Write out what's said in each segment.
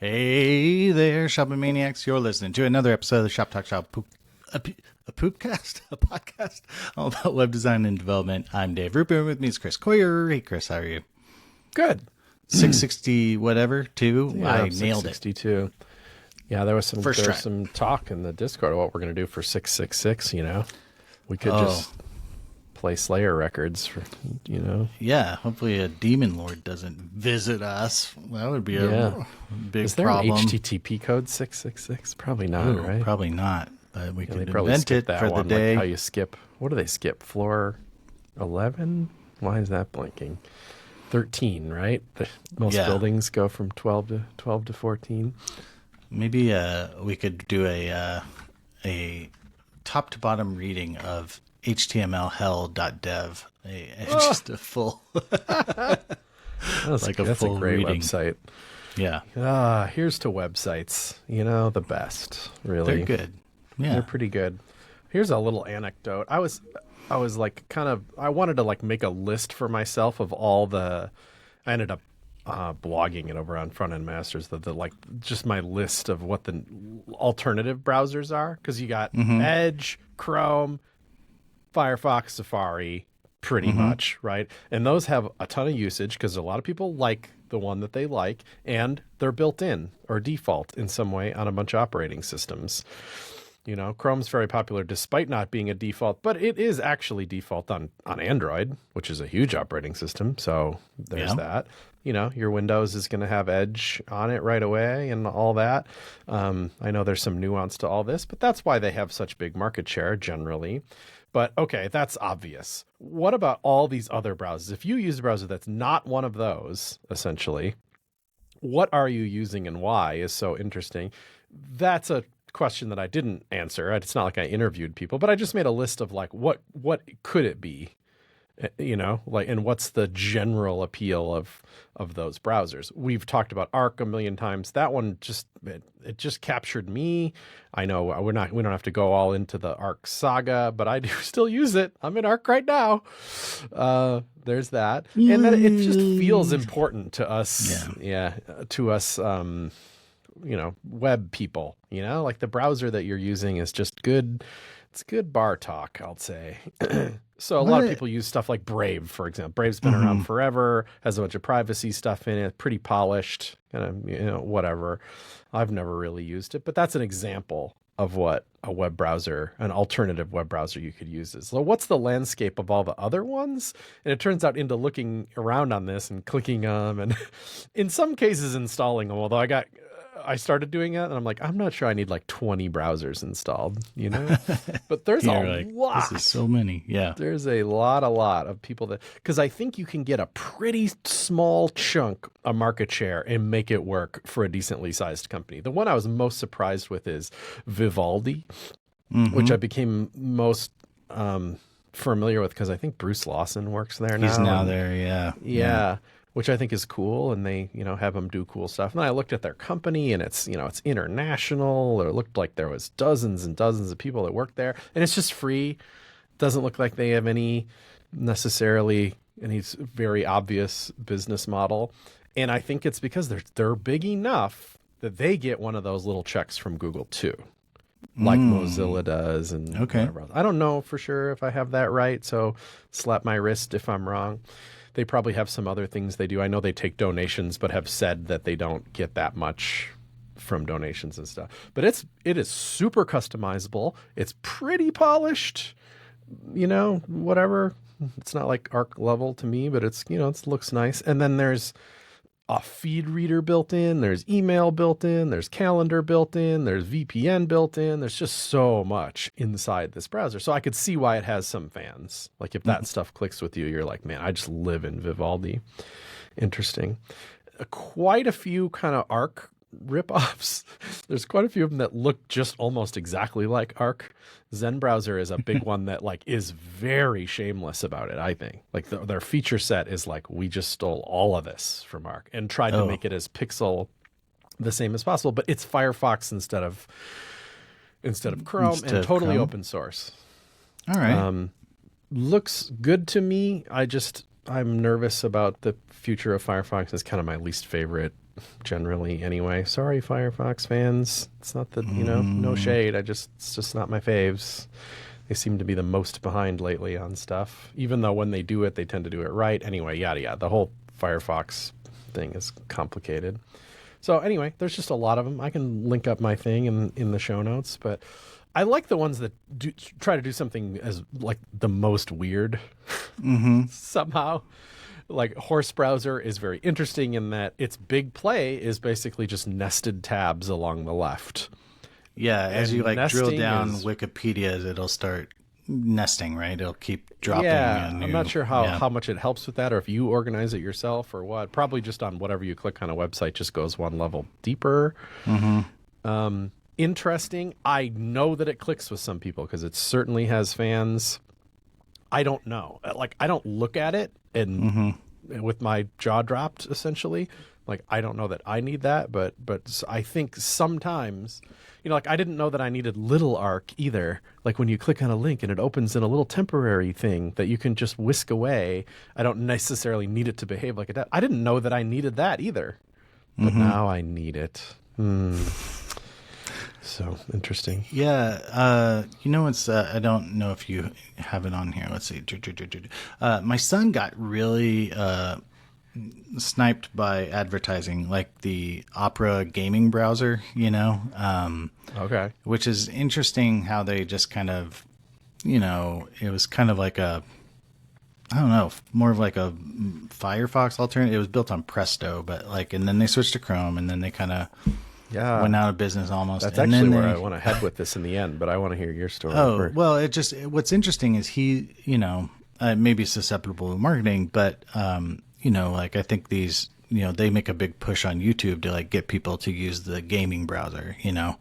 Hey there, shopping maniacs. You're listening to another episode of the Shop Talk Shop a poopcast, a podcast all about web design and development. I'm Dave Rupert. With me is Chris Coyer. Hey, Chris, how are you? Good. 660 whatever, 2. Yeah, I nailed it. 662. Yeah, there was First try. some talk in the Discord of what we're going to do for 666, you know. We could just play Slayer records for, you know. Yeah, hopefully a demon lord doesn't visit us. That would be a big problem. Is there an HTTP code 666? Probably not, right? Probably not. But we could probably invent skip it that for one, the day. Like how you skip. What do they skip? Floor 11? Why is that blinking? 13, right? Most buildings go from 12 to 14. Maybe we could do a top to bottom reading of htmlhell.dev. Just a full That's like a that's full a great reading. website. Yeah. Here's to websites. You know, the best, really. They're good. Yeah. They're pretty good. Here's a little anecdote. I was like I wanted to like make a list for myself of all I ended up blogging it over on Front End Masters, the like just my list of what the alternative browsers are, because you got Edge, Chrome, Firefox, Safari, pretty much, right? And those have a ton of usage because a lot of people like the one that they like, and they're built in or default in some way on a bunch of operating systems. You know, Chrome's very popular despite not being a default, but it is actually default on Android, which is a huge operating system. So there's that. You know, your Windows is going to have Edge on it right away and all that. I know there's some nuance to all this, but that's why they have such big market share generally. But okay, that's obvious. What about all these other browsers? If you use a browser that's not one of those, essentially, what are you using and why is so interesting. That's a question that I didn't answer. It's not like I interviewed people, but I just made a list of like what could it be, you know, like, and what's the general appeal of those browsers. We've talked about Arc a million times. That one just it just captured me. I know we don't have to go all into the Arc saga, but I do still use it. I'm in Arc right now. There's that, and then it just feels important to us. To us. You know, web people, you know, like the browser that you're using is just good. It's good bar talk, I'll say. So a lot of people use stuff like Brave, for example. Brave's been around forever, has a bunch of privacy stuff in it, pretty polished, kind of, you know, whatever. I've never really used it, but that's an example of what a web browser, an alternative web browser you could use is. So what's the landscape of all the other ones? And it turns out into looking around on this and clicking them and in some cases installing them, although I started doing it and I'm like, I'm not sure I need like 20 browsers installed, you know, but there's a lot. This is so many. Yeah. There's a lot of people because I think you can get a pretty small chunk of market share and make it work for a decently sized company. The one I was most surprised with is Vivaldi, which I became most familiar with because I think Bruce Lawson works there now. He's now there. Yeah. Which I think is cool, and they, you know, have them do cool stuff. And I looked at their company, and it's, you know, it's international. It looked like there was dozens and dozens of people that work there, and it's just free. Doesn't look like they have any very obvious business model. And I think it's because they're big enough that they get one of those little checks from Google too, like Mozilla does, and whatever else. I don't know for sure if I have that right, so slap my wrist if I'm wrong. They probably have some other things they do. I know they take donations, but have said that they don't get that much from donations and stuff. But it is super customizable. It's pretty polished, you know, whatever. It's not like Arc level to me, but it's, you know, it looks nice. And then there's a feed reader built in, there's email built in, there's calendar built in, there's VPN built in. There's just so much inside this browser. So I could see why it has some fans. Like if that stuff clicks with you, you're like, man, I just live in Vivaldi. Interesting. Quite a few kind of Arc ripoffs. There's quite a few of them that look just almost exactly like Arc. Zen Browser is a big one that like is very shameless about it, I think. Like their feature set is like, we just stole all of this from Arc and tried to make it as pixel the same as possible, but it's Firefox instead of Chrome and totally open source. All right. Looks good to me. I'm nervous about the future of Firefox. It's kind of my least favorite generally anyway. Sorry, Firefox fans. It's not that, no shade. It's just not my faves. They seem to be the most behind lately on stuff. Even though when they do it, they tend to do it right. Anyway, yada yada. The whole Firefox thing is complicated. So anyway, there's just a lot of them. I can link up my thing in the show notes, but I like the ones that try to do something as like the most weird somehow. Like Horse Browser is very interesting in that its big play is basically just nested tabs along the left. Yeah, as you like drill down is... Wikipedia, it'll start nesting, right? It'll keep dropping. Yeah, I'm not sure how much it helps with that, or if you organize it yourself or what. Probably just on whatever you click on a website just goes one level deeper. Interesting. I know that it clicks with some people because it certainly has fans. I don't know. Like, I don't look at it and with my jaw dropped, essentially. Like, I don't know that I need that, but I think sometimes, like I didn't know that I needed little arc either. Like when you click on a link and it opens in a little temporary thing that you can just whisk away. I don't necessarily need it to behave like a I didn't know that I needed that either, but now I need it. So interesting. Yeah. It's, I don't know if you have it on here. Let's see. My son got really, sniped by advertising, like the Opera gaming browser, Okay. which is interesting how they just kind of, it was kind of like I don't know, more of like a Firefox alternative. It was built on Presto, but and then they switched to Chrome, and then they kind of went out of business almost. That's and actually then where I want to head with this in the end, but I want to hear your story. Oh, well, what's interesting is he, maybe susceptible to marketing, but, I think these, they make a big push on YouTube to get people to use the gaming browser, and,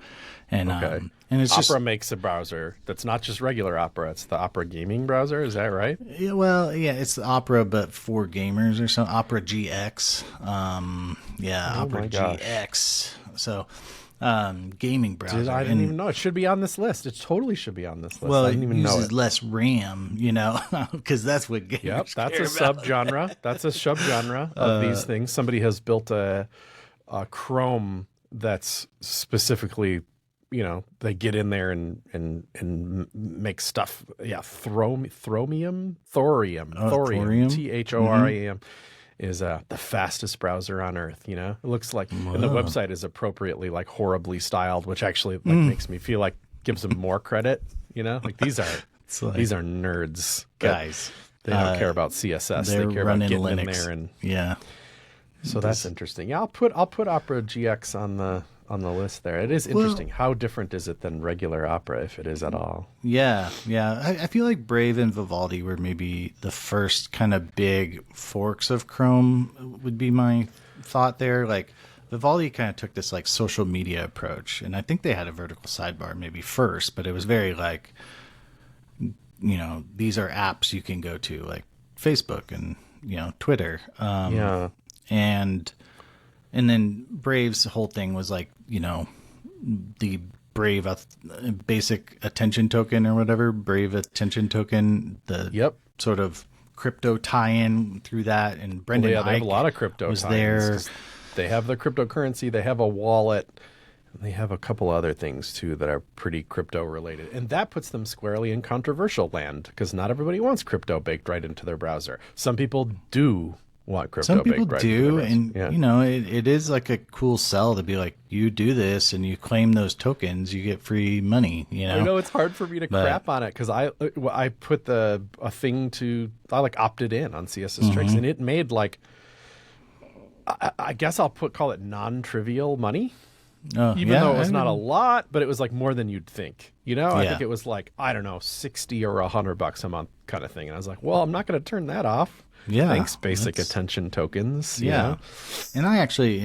Okay. And it's Opera makes a browser that's not just regular Opera. It's the Opera gaming browser. Is that right? Yeah, well, yeah, it's the Opera, but for gamers or something. Opera GX. Opera GX. So, gaming browser. I didn't even know. It should be on this list. It totally should be on this list. Well, I didn't even know it uses less RAM, because that's what gamers Yep, that's care a subgenre. That's a subgenre of these things. Somebody has built a Chrome that's specifically, they get in there and make stuff. Yeah, thorium, thorium, Thorium? THORAM is the fastest browser on earth. It looks like, and the website is appropriately horribly styled, which actually makes me feel like gives them more credit. These are nerds, guys. They don't care about CSS. They care about getting Linux in there and So that's interesting. Yeah, I'll put Opera GX on the list there. It is interesting. How different is it than regular Opera, if it is at all? Yeah. I feel like Brave and Vivaldi were maybe the first kind of big forks of Chrome, would be my thought there. Vivaldi kind of took this social media approach, and I think they had a vertical sidebar maybe first, but it was very these are apps you can go to, like Facebook and Twitter. And then Brave's whole thing was the Brave basic attention token or whatever, Brave attention token, sort of crypto tie-in through that. And Brendan they have a lot of crypto was there. They have the cryptocurrency, they have a wallet, and they have a couple other things too that are pretty crypto related. And that puts them squarely in controversial land because not everybody wants crypto baked right into their browser. Some people do want crypto. Some people baked right do, into their and it is a cool sell to be you do this and you claim those tokens, you get free money. I know it's hard for me to crap on it because I put a thing I opted in on CSS Tricks, and it made I guess I'll call it non-trivial money. Even though it was not a lot, but it was more than you'd think. I think it was I don't know, $60 or $100 a month kind of thing. And I was well, I'm not going to turn that off. Yeah. Thanks, basic attention tokens. Yeah. And I actually,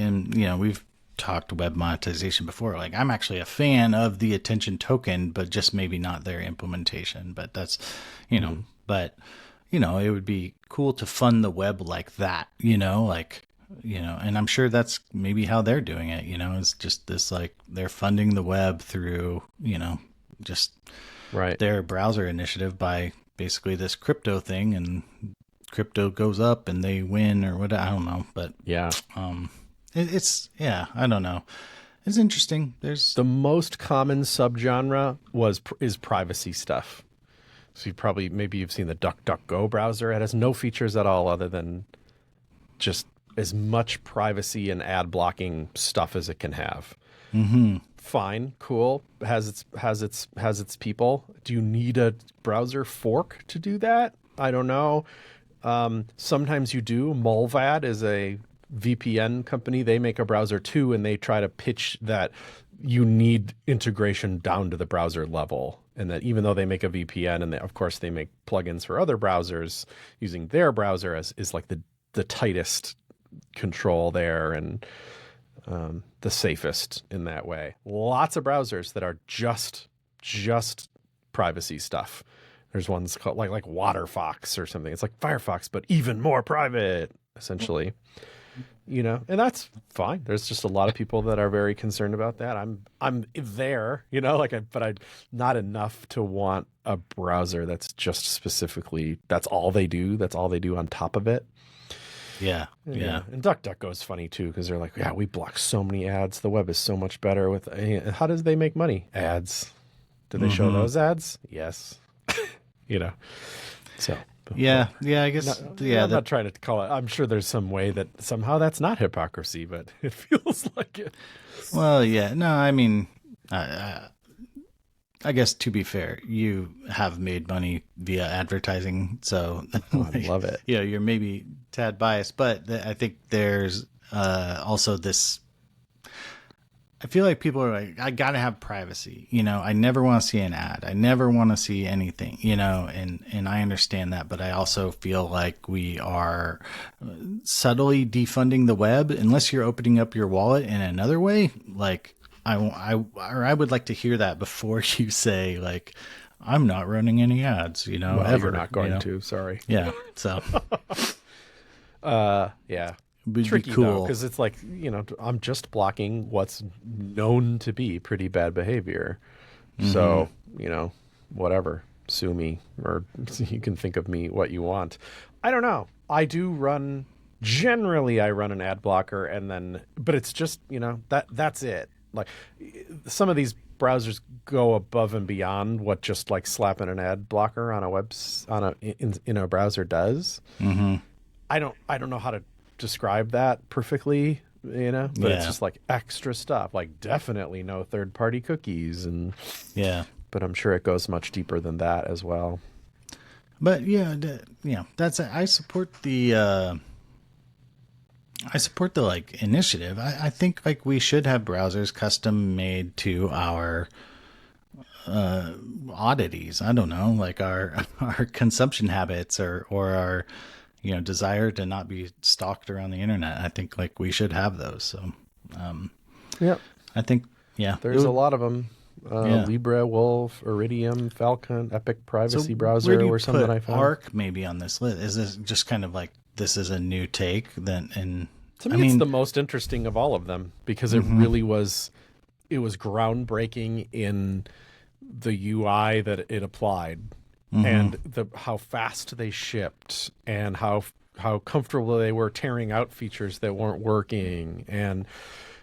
we've talked web monetization before. I'm actually a fan of the attention token, but just maybe not their implementation. But that's, but, it would be cool to fund the web like that, and I'm sure that's maybe how they're doing it, it's just this, they're funding the web through, just their browser initiative by basically this crypto thing, and crypto goes up and they win or what, I don't know, but I don't know. It's interesting. There's The most common subgenre is privacy stuff. So maybe you've seen the DuckDuckGo browser. It has no features at all other than just as much privacy and ad blocking stuff as it can have. mm-hmm. Fine, cool. Has its people. Do you need a browser fork to do that? I don't know. Sometimes you do. Mullvad is a VPN company. They make a browser too, and they try to pitch that you need integration down to the browser level, and that even though they make a VPN, and of course they make plugins for other browsers, using their browser is like the tightest control there, and the safest in that way. Lots of browsers that are just privacy stuff. There's ones called like WaterFox or something. It's like Firefox, but even more private, essentially. And that's fine. There's just a lot of people that are very concerned about that. I'm there, but I not enough to want a browser that's just specifically, that's all they do. That's all they do on top of it. Yeah. And DuckDuckGo is funny too, because they're like, yeah, we block so many ads. The web is so much better with. How does they make money? Ads. Do they show those ads? Yes. So. Yeah. I guess. I'm not trying to call it. I'm sure there's some way that somehow that's not hypocrisy, but it feels like it. Well, yeah. No, I mean, I guess to be fair, you have made money via advertising, so I love it. You're maybe tad biased, but I think there's also this. I feel like people are like, I gotta have privacy. I never want to see an ad. I never want to see anything. And I understand that, but I also feel like we are subtly defunding the web unless you're opening up your wallet in another way. Like I would like to hear that before you say like, I'm not running any ads. Well, ever. You're not going to. Sorry. Yeah. So. Yeah. Tricky cool because it's like I'm just blocking what's known to be pretty bad behavior. So whatever, sue me, or you can think of me what you want. I don't know. I run an ad blocker, but it's just that's it. Like some of these browsers go above and beyond what just like slapping an ad blocker on in a browser does. I don't know how to describe that perfectly, but it's just like extra stuff, like definitely no third-party cookies, and but I'm sure it goes much deeper than that as well. But that's I support the like initiative. I think like we should have browsers custom made to our oddities. I don't know, like our consumption habits or our desire to not be stalked around the internet. I think like we should have those. So, I think, there's a lot of them. Libra, Wolf, Iridium, Falcon, Epic Privacy Browser were some that I found. Arc maybe on this list. Is this just kind of like, this is a new take then? And to me, it's the most interesting of all of them because it really was, it was groundbreaking in the UI that it applied. And how fast they shipped, and how comfortable they were tearing out features that weren't working. And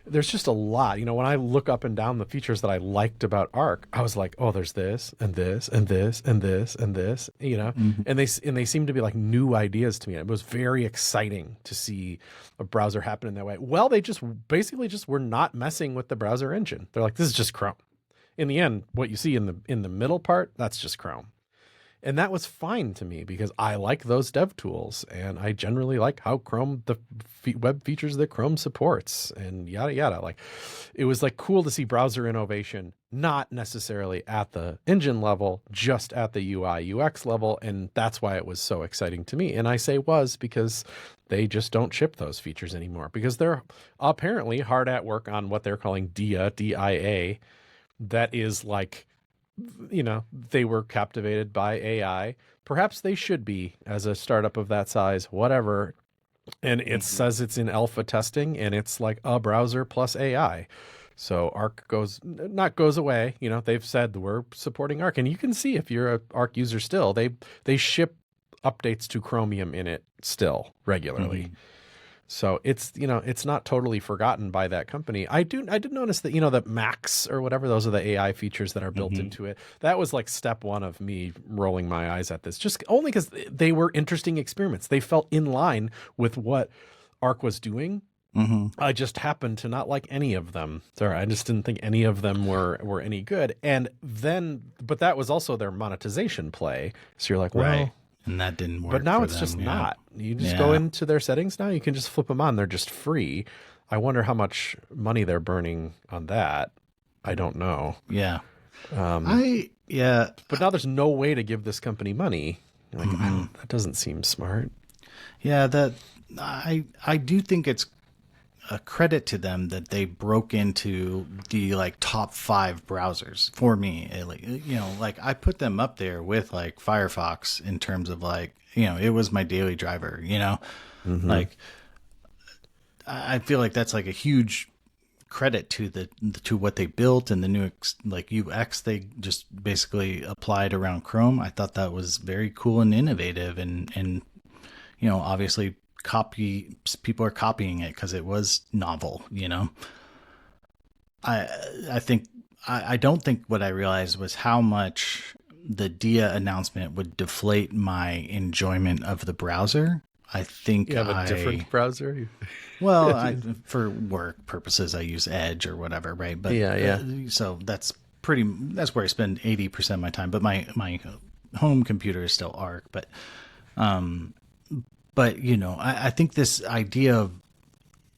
there's just a lot. When I look up and down the features that I liked about Arc, I was like, oh, there's this and this and this and this and this. And they seem to be like new ideas to me. It was very exciting to see a browser happen in that way. Well, they just basically were not messing with the browser engine. They're like, this is just Chrome. In the end, what you see in the middle part, that's just Chrome. And that was fine to me because I like those dev tools, and I generally like how Chrome, the web features that Chrome supports, and yada, yada. Like, it was like cool to see browser innovation, not necessarily at the engine level, just at the UI UX level. And that's why it was so exciting to me. And I say was because they just don't ship those features anymore because they're apparently hard at work on what they're calling DIA, DIA. That is like, they were captivated by AI. Perhaps they should be as a startup of that size, whatever. And it says it's in alpha testing, and it's like a browser plus AI. So Arc goes away. They've said we're supporting Arc, and you can see if you're an Arc user still, they ship updates to Chromium in it still regularly. So it's, it's not totally forgotten by that company. I did notice that, that Max or whatever, those are the AI features that are built into it. That was like step one of me rolling my eyes at this, just only because they were interesting experiments. They felt in line with what Arc was doing. I just happened to not like any of them. Sorry, I just didn't think any of them were any good. And then, but that was also their monetization play. So you're like, well, Right. And that didn't work. but now for it's them, just yeah. not. You just go into their settings now. You can just flip them on. They're just free. I wonder how much money they're burning on that. I don't know. Yeah. But now there's no way to give this company money. Like, that doesn't seem smart. Yeah, that I do think it's a credit to them that they broke into the like top 5 browsers for me. Like I put them up there with like Firefox in terms of like, it was my daily driver, like I feel like that's like a huge credit to what they built and the new like UX they just basically applied around Chrome. I thought that was very cool and innovative and obviously people are copying it because it was novel. I don't think what I realized was how much the Dia announcement would deflate my enjoyment of the browser. I think you have a different browser. Well, for work purposes, I use Edge or whatever, right? But so that's where I spend 80% of my time. But my home computer is still Arc, but I think this idea of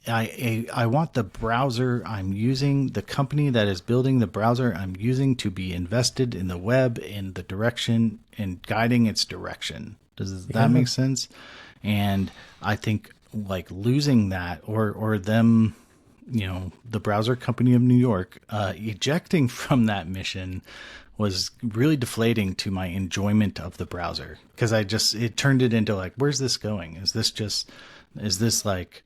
I want the browser I'm using, the company that is building the browser I'm using to be invested in the web, in the direction and guiding its direction. Does that make sense? And I think like losing that or them, the browser company of New York, ejecting from that mission was really deflating to my enjoyment of the browser because it turned it into like, where's this going? Is this like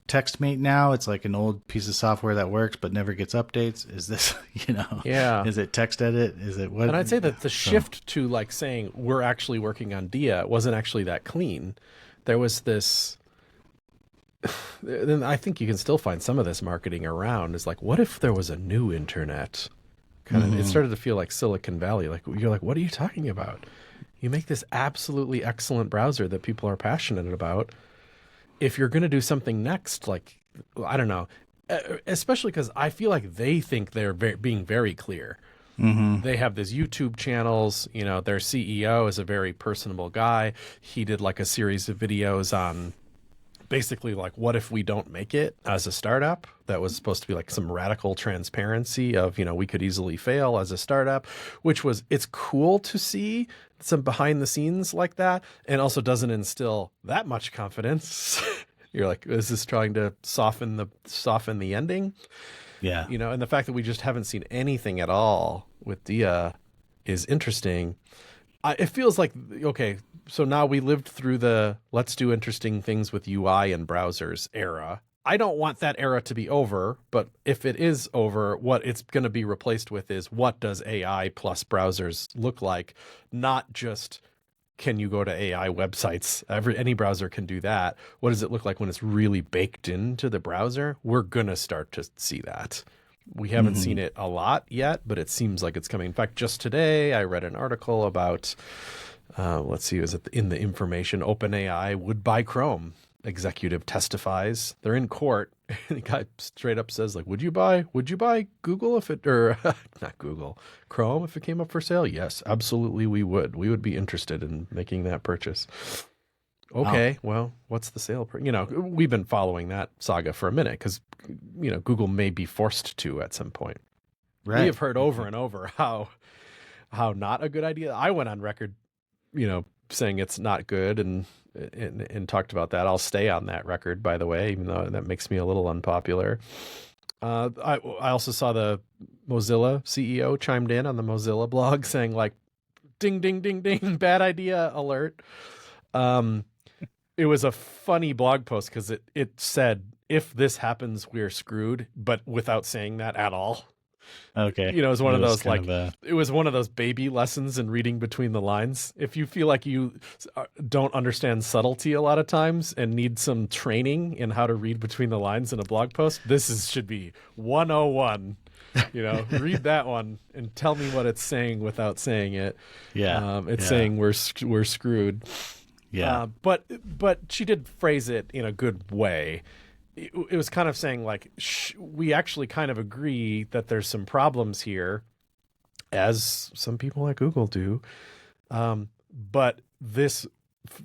TextMate now? It's like an old piece of software that works but never gets updates. Is this, is it text edit? Is it what? And I'd say that the shift to like saying we're actually working on Dia wasn't actually that clean. There was this, then I think you can still find some of this marketing around. Is like, what if there was a new internet? Kind of, it started to feel like Silicon Valley. Like you're like, what are you talking about? You make this absolutely excellent browser that people are passionate about. If you're going to do something next, like, I don't know, especially because I feel like they think they're being very clear. They have these YouTube channels. Their CEO is a very personable guy. He did like a series of videos on basically like, what if we don't make it as a startup? That was supposed to be like some radical transparency of, we could easily fail as a startup, it's cool to see some behind the scenes like that. And also doesn't instill that much confidence. You're like, is this trying to soften the ending? Yeah. And the fact that we just haven't seen anything at all with Dia is interesting. It feels like, okay, so now we lived through the let's do interesting things with UI and browsers era. I don't want that era to be over, but if it is over, what it's going to be replaced with is what does AI plus browsers look like? Not just can you go to AI websites? Any browser can do that. What does it look like when it's really baked into the browser? We're going to start to see that. We haven't seen it a lot yet, but it seems like it's coming. In fact, just today I read an article about, let's see, was it in the information, OpenAI would buy Chrome. Executive testifies. They're in court. And the guy straight up says, like, would you buy Google not Google, Chrome if it came up for sale? Yes, absolutely we would. We would be interested in making that purchase. Okay, well, what's the sale? We've been following that saga for a minute because, Google may be forced to at some point. Right. We have heard over and over how not a good idea. I went on record, saying it's not good and talked about that. I'll stay on that record, by the way, even though that makes me a little unpopular. I also saw the Mozilla CEO chimed in on the Mozilla blog saying like, ding, ding, ding, ding, bad idea alert. It was a funny blog post because it said, if this happens, we're screwed, but without saying that at all. Okay. You know, it was one It of was those kind like of a, it was one of those baby lessons in reading between the lines. If you feel like you don't understand subtlety a lot of times and need some training in how to read between the lines in a blog post, should be 101. You know, read that one and tell me what it's saying without saying it. yeah. It's Yeah. saying we're screwed. Yeah. But she did phrase it in a good way. It was kind of saying like we actually kind of agree that there's some problems here, as some people at Google do. But this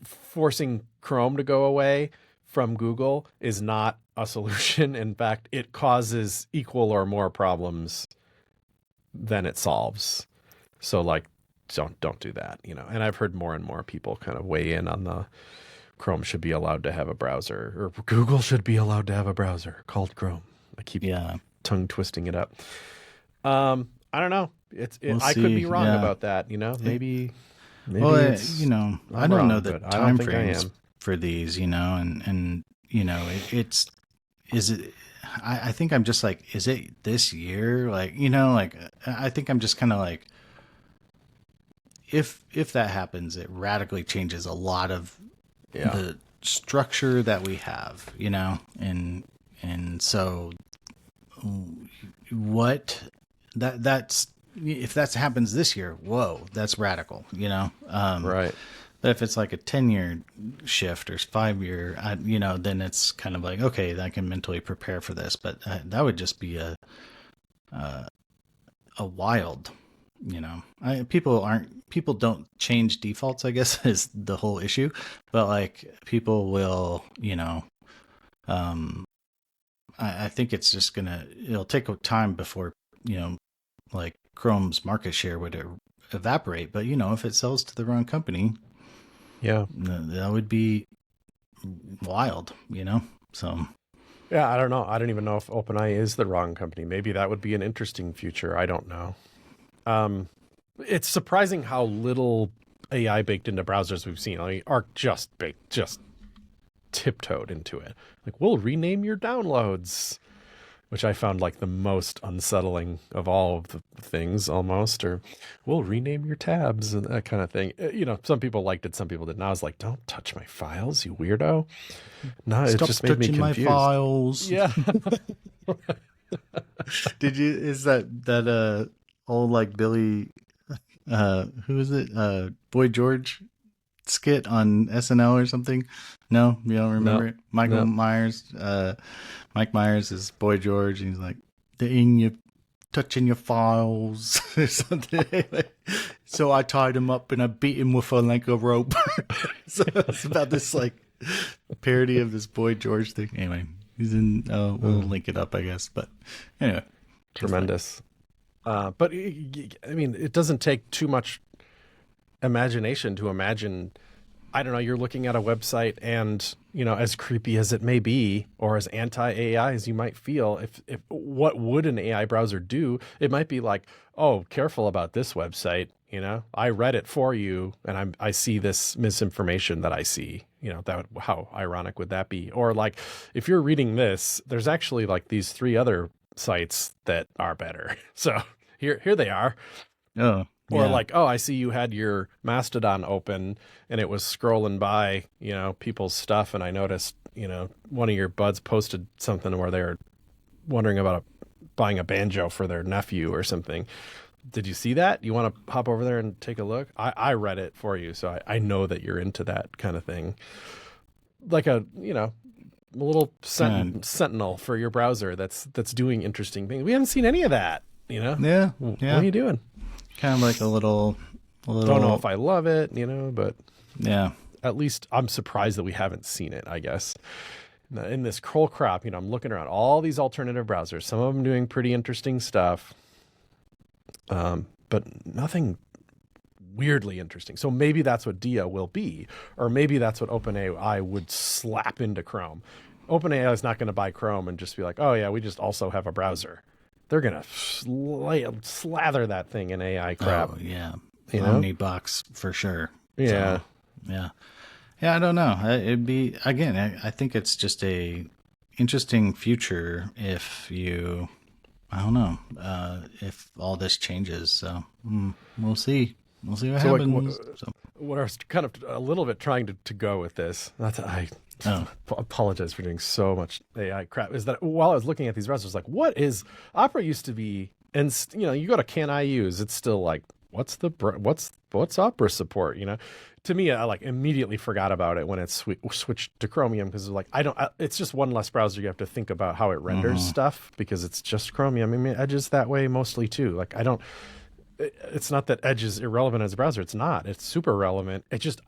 forcing Chrome to go away from Google is not a solution. In fact, it causes equal or more problems than it solves. So like, don't do that, you know. And I've heard more and more people kind of weigh in on the Chrome should be allowed to have a browser, or Google should be allowed to have a browser called Chrome. I keep tongue twisting it up. I don't know. We'll I could see. be wrong Yeah. about that. You know, maybe Well, it's, you know, I'm I don't wrong, know the but I time don't think I frames am. for these, you know, and you know, is it, I think I'm just like, is it this year? Like, you know, like, I think I'm just kind of like, if that happens, it radically changes a lot of the structure that we have, you know, and so what that's if that happens this year, whoa, that's radical, you know. Right. But if it's like a 10-year shift or 5-year, you know, then it's kind of like, okay, I can mentally prepare for this. But that would just be a wild, you know. People don't change defaults, I guess, is the whole issue. But like people will, you know, I think it's just it'll take time before, you know, like Chrome's market share would evaporate. But, you know, if it sells to the wrong company, Yeah. that would be wild, you know? So, Yeah, I don't know. I don't even know if OpenAI is the wrong company. Maybe that would be an interesting future. I don't know. It's surprising how little AI baked into browsers we've seen. I mean, Arc just tiptoed into it. Like, we'll rename your downloads, which I found like the most unsettling of all of the things almost, or we'll rename your tabs and that kind of thing. You know, some people liked it, some people didn't. I was like, don't touch my files, you weirdo. No, it just made me confused. my files. Yeah. Is that old like Billy, who is it? Boy George skit on SNL or something? No, you don't remember it? Michael Myers, Mike Myers is Boy George, and he's like, touching your files or something. So I tied him up and I beat him with a rope. So it's about this like parody of this Boy George thing. Anyway, he's in. We'll link it up, I guess. But anyway, Tremendous. But I mean, it doesn't take too much imagination to imagine. I don't know, you're looking at a website and, you know, as creepy as it may be, or as anti-AI as you might feel, if what would an AI browser do? It might be like, oh, careful about this website. You know, I read it for you and I see this misinformation that I see, you know, how ironic would that be? Or like, if you're reading this, there's actually like these 3 other sites that are better. So here they are. Oh. Or yeah. like, oh, I see you had your Mastodon open and it was scrolling by, you know, people's stuff. And I noticed, you know, one of your buds posted something where they're wondering about buying a banjo for their nephew or something. Did you see that? You want to hop over there and take a look? I read it for you. So I know that you're into that kind of thing. Like a, you know, a little sentinel for your browser that's doing interesting things. We haven't seen any of that, you know? Yeah. What are you doing? Kind of like a little. Don't know if I love it, you know, but yeah. At least I'm surprised that we haven't seen it, I guess. In this whole crop, you know, I'm looking around all these alternative browsers, some of them doing pretty interesting stuff, but nothing weirdly interesting. So maybe that's what Dia will be, or maybe that's what OpenAI would slap into Chrome. OpenAI is not going to buy Chrome and just be like, oh yeah, we just also have a browser. They're going to slather that thing in AI crap. Oh, yeah. You know? Omnibox for sure. Yeah. So, yeah. Yeah, I don't know. It'd be, again, I think it's just a interesting future if you I don't know if all this changes. So we'll see. We'll see what So happens. what I was kind of a little bit trying to go with this, not that I apologize for doing so much AI crap, is that while I was looking at these browsers, like, what is Opera used to be, and you go to Can I Use, it's still like, what's Opera support? To me, I like immediately forgot about it when it switched to Chromium, because like it's just one less browser you have to think about how it renders stuff, because it's just Chromium. I mean, Edge is that way mostly too. Like it's not that Edge is irrelevant as a browser. It's not. It's super relevant. It just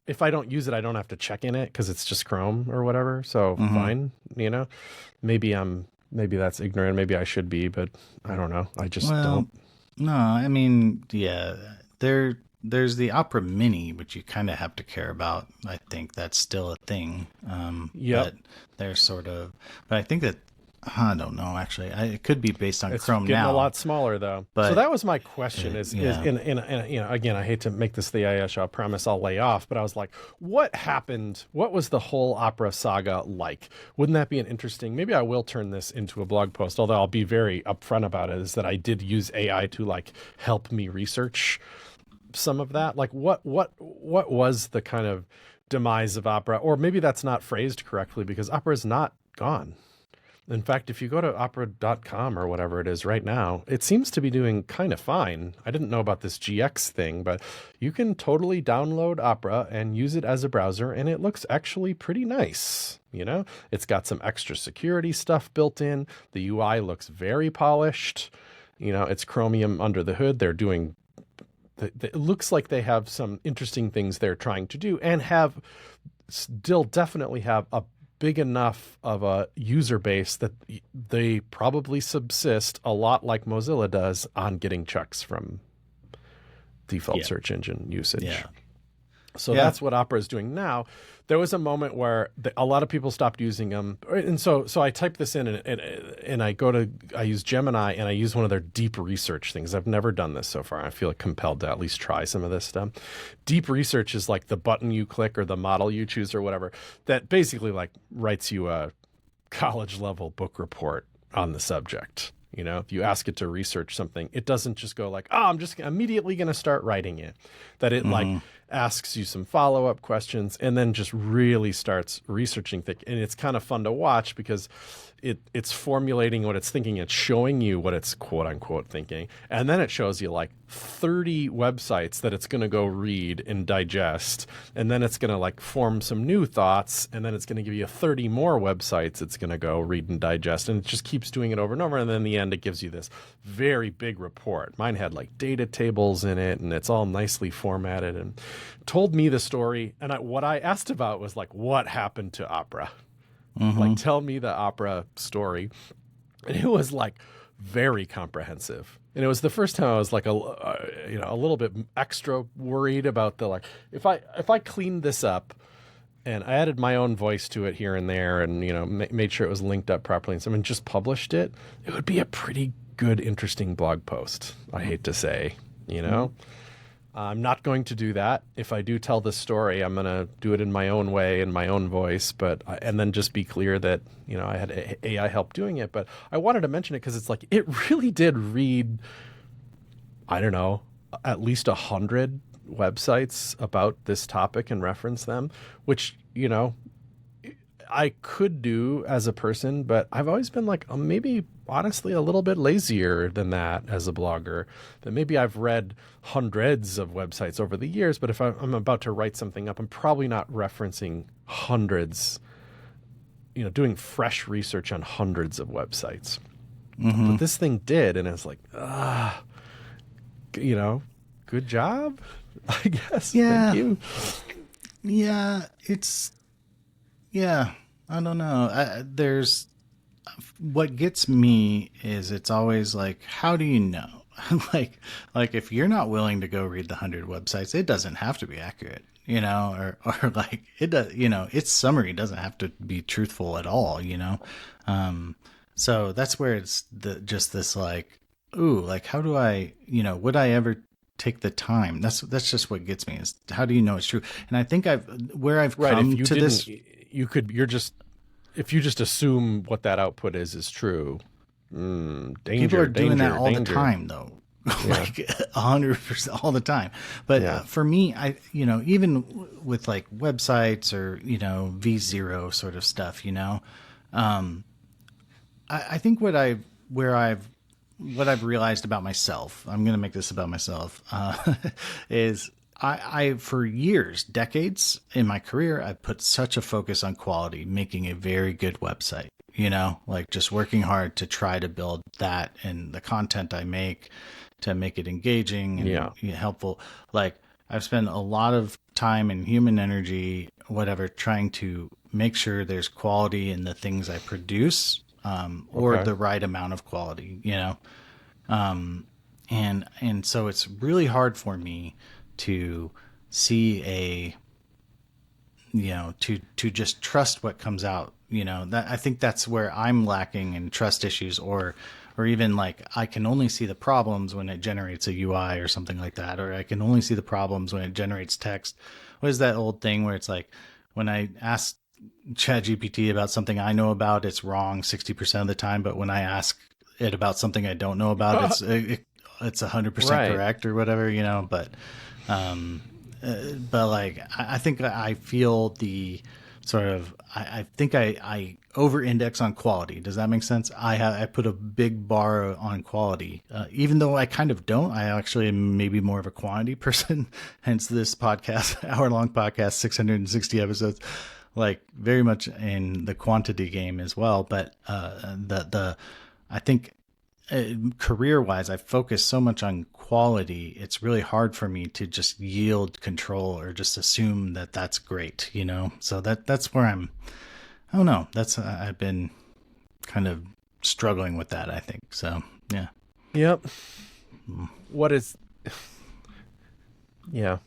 if I don't use it, I don't have to check in it because it's just Chrome or whatever. So fine, maybe that's ignorant. Maybe I should be, but I don't know. I just don't. No, I mean, yeah, there's the Opera Mini, which you kind of have to care about. I think that's still a thing. But they're sort of, but I think that, I don't know, actually. It could be based on Chrome getting now. A lot smaller, though. But so that was my question again, I hate to make this the AI show. I promise I'll lay off. But I was like, what happened? What was the whole Opera saga like? Wouldn't that be an interesting, maybe I will turn this into a blog post, although I'll be very upfront about it, is that I did use AI to like help me research some of that. Like what was the kind of demise of Opera? Or maybe that's not phrased correctly, because Opera is not gone. In fact, if you go to opera.com or whatever it is right now, it seems to be doing kind of fine. I didn't know about this GX thing, but you can totally download Opera and use it as a browser, and it looks actually pretty nice. It's got some extra security stuff built in. The UI looks very polished. It's Chromium under the hood. They're doing, it looks like they have some interesting things they're trying to do, and still definitely have a big enough of a user base that they probably subsist a lot like Mozilla does on getting checks from default search engine usage. Yeah. So that's what Opera is doing now. There was a moment where a lot of people stopped using them. And so I type this in and I use Gemini, and I use one of their deep research things. I've never done this so far. I feel compelled to at least try some of this stuff. Deep research is like the button you click or the model you choose or whatever that basically like writes you a college level book report on the subject. If you ask it to research something, it doesn't just go like, I'm just immediately going to start writing it. That it like asks you some follow-up questions and then just really starts researching things. And it's kind of fun to watch because it's formulating what it's thinking. It's showing you what it's quote unquote thinking. And then it shows you like 30 websites that it's going to go read and digest. And then it's going to like form some new thoughts. And then it's going to give you 30 more websites it's going to go read and digest. And it just keeps doing it over and over. And then in the end, it gives you this very big report. Mine had like data tables in it, and it's all nicely formatted, and told me the story. And what I asked about was like, what happened to Opera? Like, tell me the Opera story. And it was like very comprehensive. And it was the first time I was like a little bit extra worried about the, like, if I cleaned this up and I added my own voice to it here and there, and made sure it was linked up properly, and someone just published it, it would be a pretty good, interesting blog post. I hate to say, I'm not going to do that. If I do tell this story, I'm going to do it in my own way, in my own voice, and then just be clear that, I had AI help doing it. But I wanted to mention it because it's like, it really did read, I don't know, at least 100 websites about this topic and reference them, which, I could do as a person, but I've always been like, maybe honestly a little bit lazier than that as a blogger. That maybe I've read hundreds of websites over the years, but if I'm about to write something up, I'm probably not referencing hundreds, doing fresh research on hundreds of websites. But this thing did, and it's like, good job, I guess. Yeah. Thank you. Yeah, I don't know. There's what gets me is it's always like, how do you know? like if you're not willing to go read the 100 websites, it doesn't have to be accurate, or like it does, its summary doesn't have to be truthful at all, So that's where it's just this like, ooh, like how do I, would I ever take the time? That's just what gets me is how do you know it's true? And I think I've come to this. If you just assume what that output is true, Danger. People are doing that all danger. the time, though. Yeah. Like 100% all the time. But for me, even with like websites or, V0 sort of stuff, I think what I've realized about myself, I'm going to make this about myself, is I, for years, decades in my career, I've put such a focus on quality, making a very good website, like just working hard to try to build that and the content I make to make it engaging and helpful. Like I've spent a lot of time and human energy, whatever, trying to make sure there's quality in the things I produce, or the right amount of quality, and so it's really hard for me to see to just trust what comes out, that I think that's where I'm lacking in trust issues, or even like I can only see the problems when it generates a UI or something like that, or I can only see the problems when it generates text. What is that old thing where it's like when I ask ChatGPT about something I know about, it's wrong 60% of the time, but when I ask it about something I don't know about, it's 100% correct or whatever, but like I think I feel the sort of I think I over index on quality. Does that make sense? I put a big bar on quality, even though I kind of don't. I actually am maybe more of a quantity person. Hence this podcast, hour-long podcast, 660 episodes, like very much in the quantity game as well. But I think career-wise, I focus so much on quality. It's really hard for me to just yield control or just assume that that's great, So that's where I don't know. I've been kind of struggling with that, I think. So, yeah. Yep. What is... Yeah.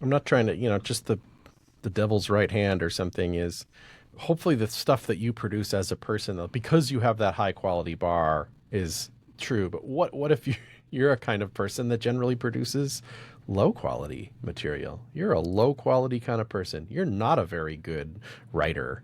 I'm not trying to, just the devil's right hand or something is hopefully the stuff that you produce as a person, though, because you have that high quality bar is true. But what if you're a kind of person that generally produces low quality material? You're a low quality kind of person. You're not a very good writer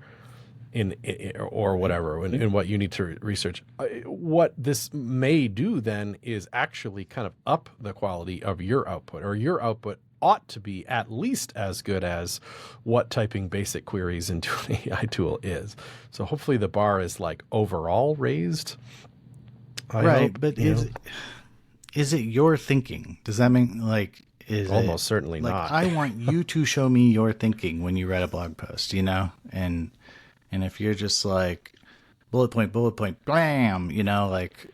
or whatever in what you need to research. What this may do then is actually kind of up the quality of your output, or your output ought to be at least as good as what typing basic queries into an AI tool is. So hopefully the bar is like overall raised. Right, but is it your thinking? Does that mean like is almost it, certainly like, not? I want you to show me your thinking when you write a blog post, and if you're just like bullet point, blam, like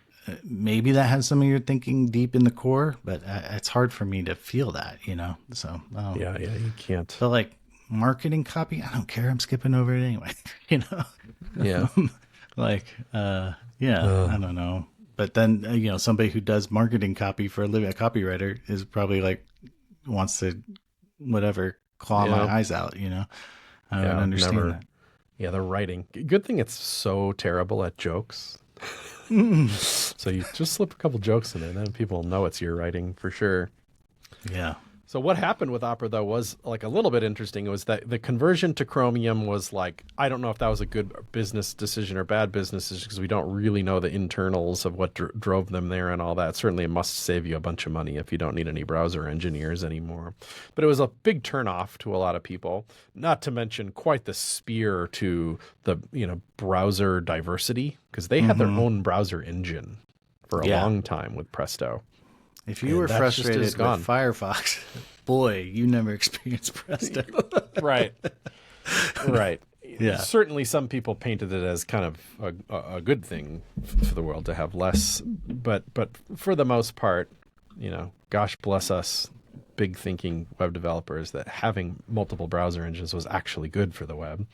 maybe that has some of your thinking deep in the core, but it's hard for me to feel that, So yeah, you can't. But like marketing copy, I don't care. I'm skipping over it anyway, Yeah. Like, I don't know. But then, somebody who does marketing copy for a living, a copywriter, is probably like wants to whatever claw my eyes out, I don't understand that. Yeah, the writing. Good thing it's so terrible at jokes. So you just slip a couple jokes in there, then people know it's your writing for sure. Yeah. So what happened with Opera, though, was like a little bit interesting. It was that the conversion to Chromium was like, I don't know if that was a good business decision or bad business decision, because we don't really know the internals of what drove them there and all that. Certainly it must save you a bunch of money if you don't need any browser engineers anymore. But it was a big turnoff to a lot of people, not to mention quite the spear to the browser diversity, because they had their own browser engine for a long time with Presto. If you were frustrated with Firefox, boy, you never experienced Presto. Right. Yeah. Certainly some people painted it as kind of a good thing for the world to have less. But for the most part, gosh bless us, big thinking web developers, that having multiple browser engines was actually good for the web.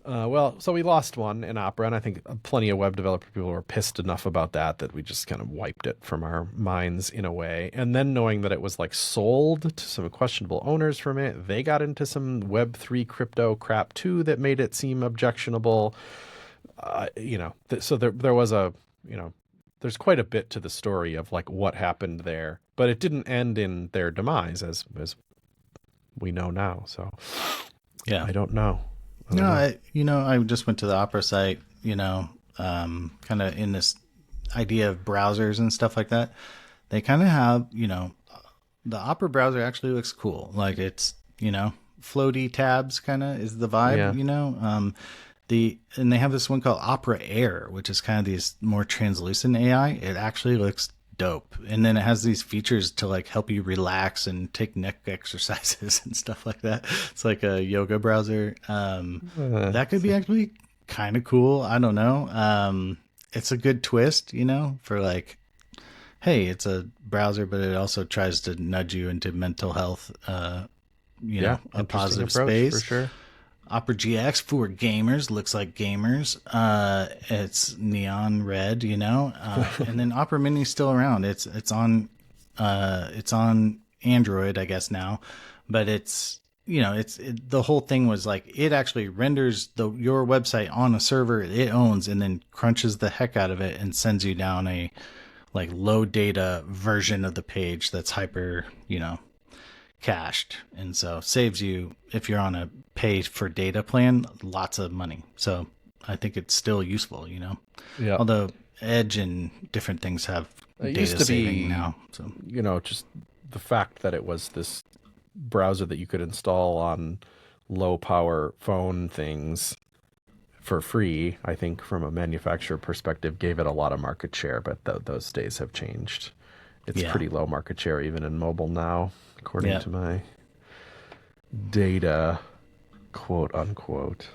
Well, so we lost one in Opera, and I think plenty of web developer people were pissed enough about that we just kind of wiped it from our minds in a way. And then knowing that it was like sold to some questionable owners from it, they got into some Web3 crypto crap too that made it seem objectionable. So there was there's quite a bit to the story of like what happened there, but it didn't end in their demise as we know now. So yeah, I don't know. I just went to the Opera site, kind of in this idea of browsers and stuff like that, they kind of have, the Opera browser actually looks cool. Like it's, floaty tabs kind of is the vibe, and they have this one called Opera Air, which is kind of these more translucent AI. It actually looks dope. And then it has these features to like help you relax and take neck exercises and stuff like that. It's like a yoga browser. That could be actually kind of cool. I don't know. It's a good twist, for like, hey, it's a browser, but it also tries to nudge you into mental health, a positive space. For sure. Opera GX for gamers, looks like gamers. It's neon red, and then Opera Mini's still around. It's on Android, I guess now, but the whole thing was like it actually renders your website on a server it owns and then crunches the heck out of it and sends you down a like low data version of the page that's hyper, cached, and so saves you, if you're on a pay for data plan, lots of money. So I think it's still useful, Yeah. Although Edge and different things have It data used to saving be, now. So just the fact that it was this browser that you could install on low power phone things for free, I think from a manufacturer perspective, gave it a lot of market share, but those days have changed. It's pretty low market share even in mobile now, according to my data, quote unquote.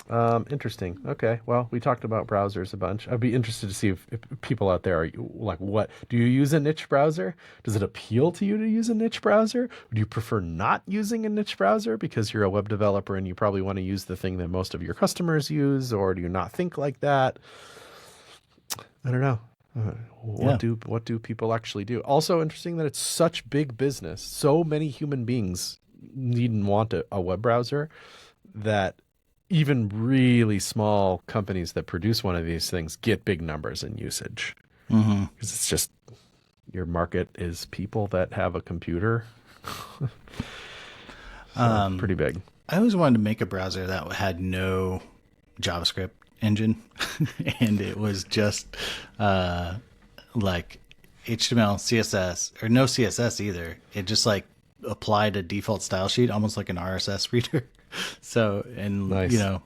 Interesting. Okay. Well, we talked about browsers a bunch. I'd be interested to see if people out there are like, what do you use a niche browser? Does it appeal to you to use a niche browser? Would you prefer not using a niche browser because you're a web developer and you probably want to use the thing that most of your customers use, or do you not think like that? I don't know. What do people actually do? Also interesting that it's such big business. So many human beings need and want a web browser that even really small companies that produce one of these things get big numbers in usage. Because it's just, your market is people that have a computer. Pretty big. I always wanted to make a browser that had no JavaScript engine, and it was just like HTML, CSS, or no CSS either. It just like applied a default style sheet, almost like an RSS reader. So, and nice. I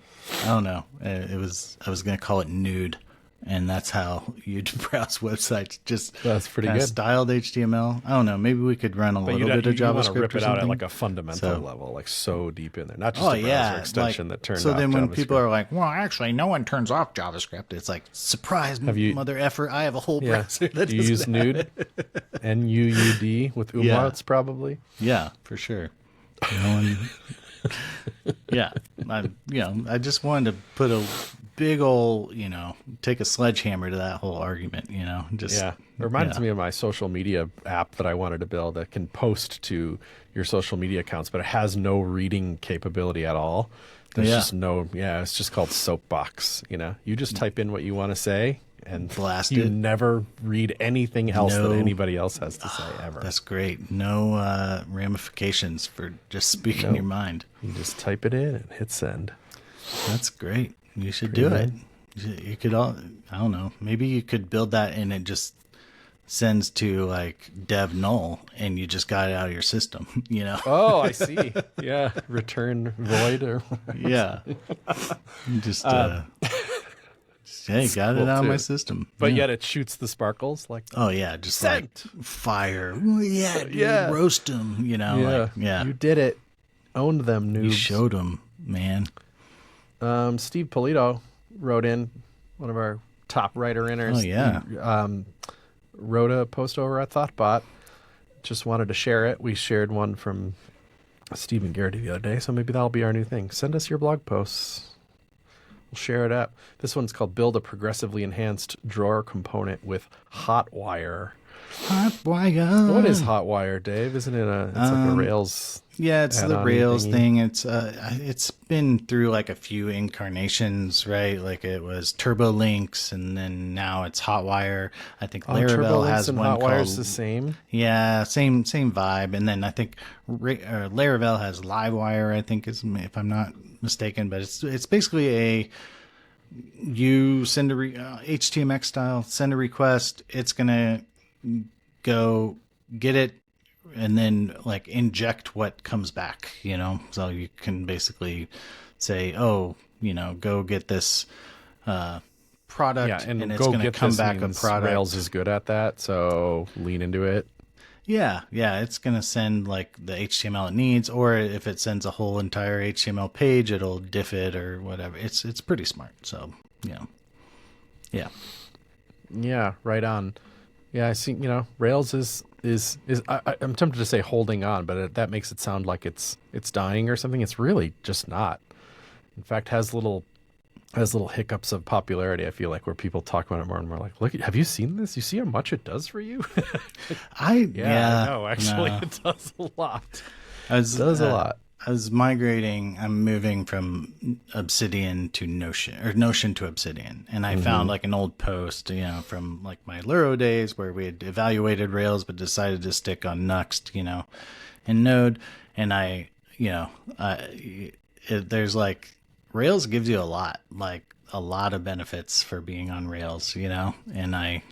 don't know. I was going to call it nude, and that's how you'd browse websites. Just that's pretty good. Styled HTML. I don't know. Maybe we could run a little bit of JavaScript. You want to rip or it something. out at like a fundamental level, like so deep in there, not just a browser extension that turns. So off then, when JavaScript. people are like, "Well, actually, no one turns off JavaScript," it's like, surprise, mother effer! I have a whole browser that do you use Nude? NUUD with umlauts, probably. Yeah, for sure. No one. Yeah, I just wanted to put a big old, take a sledgehammer to that whole argument, just. Yeah, it reminds me of my social media app that I wanted to build that can post to your social media accounts, but it has no reading capability at all. There's just it's just called Soapbox. You just type in what you want to say and blast you it. Never read anything else that anybody else has to say ever. That's great. No ramifications for just speaking your mind. You just type it in and hit send. That's great. You should do it. You could I don't know. Maybe you could build that and it just sends to like dev null and you just got it out of your system, Oh, I see. Yeah. Return void or yeah. Just hey, got it out of my system. But yet it shoots the sparkles like just sent. like fire. Dude, roast them, You did it. Owned them, noobs. You showed them, man. Steve Polito wrote in, one of our top writer-inners. Oh, yeah. He, wrote a post over at Thoughtbot. Just wanted to share it. We shared one from Stephen Garrity the other day, so maybe that'll be our new thing. Send us your blog posts. We'll share it up. This one's called Build a Progressively Enhanced Drawer Component with Hotwire. Hotwire. What is Hotwire, Dave? Isn't it it's like a Rails? Yeah, it's the Rails thing. It's been through like a few incarnations, right? Like it was TurboLinks, and then now it's Hotwire. I think Laravel has and one Hotwire's called the same. Yeah, same vibe. And then I think Laravel has Livewire, I think, if I'm not mistaken. But it's basically a you send a HTMX style, send a request. It's gonna go get it and then like inject what comes back. So you can basically say, oh, go get this product, Yeah, and it's go going to get come this back a means product. Rails is good at that, so lean into it. Yeah, it's going to send like the HTML it needs, or if it sends a whole entire HTML page, it'll diff it or whatever. It's pretty smart. So yeah, right on. Yeah, I see. Rails is I'm tempted to say holding on, but that makes it sound like it's dying or something. It's really just not. In fact, has little hiccups of popularity. I feel like where people talk about it more and more. Like, look, have you seen this? You see how much it does for you? I know. Actually, it does a lot. It does a lot. I was migrating. I'm moving from Obsidian to Notion, or Notion to Obsidian, and I found like an old post, from like my Luro days where we had evaluated Rails but decided to stick on Nuxt, and Node, and there's like Rails gives you a lot of benefits for being on Rails, and I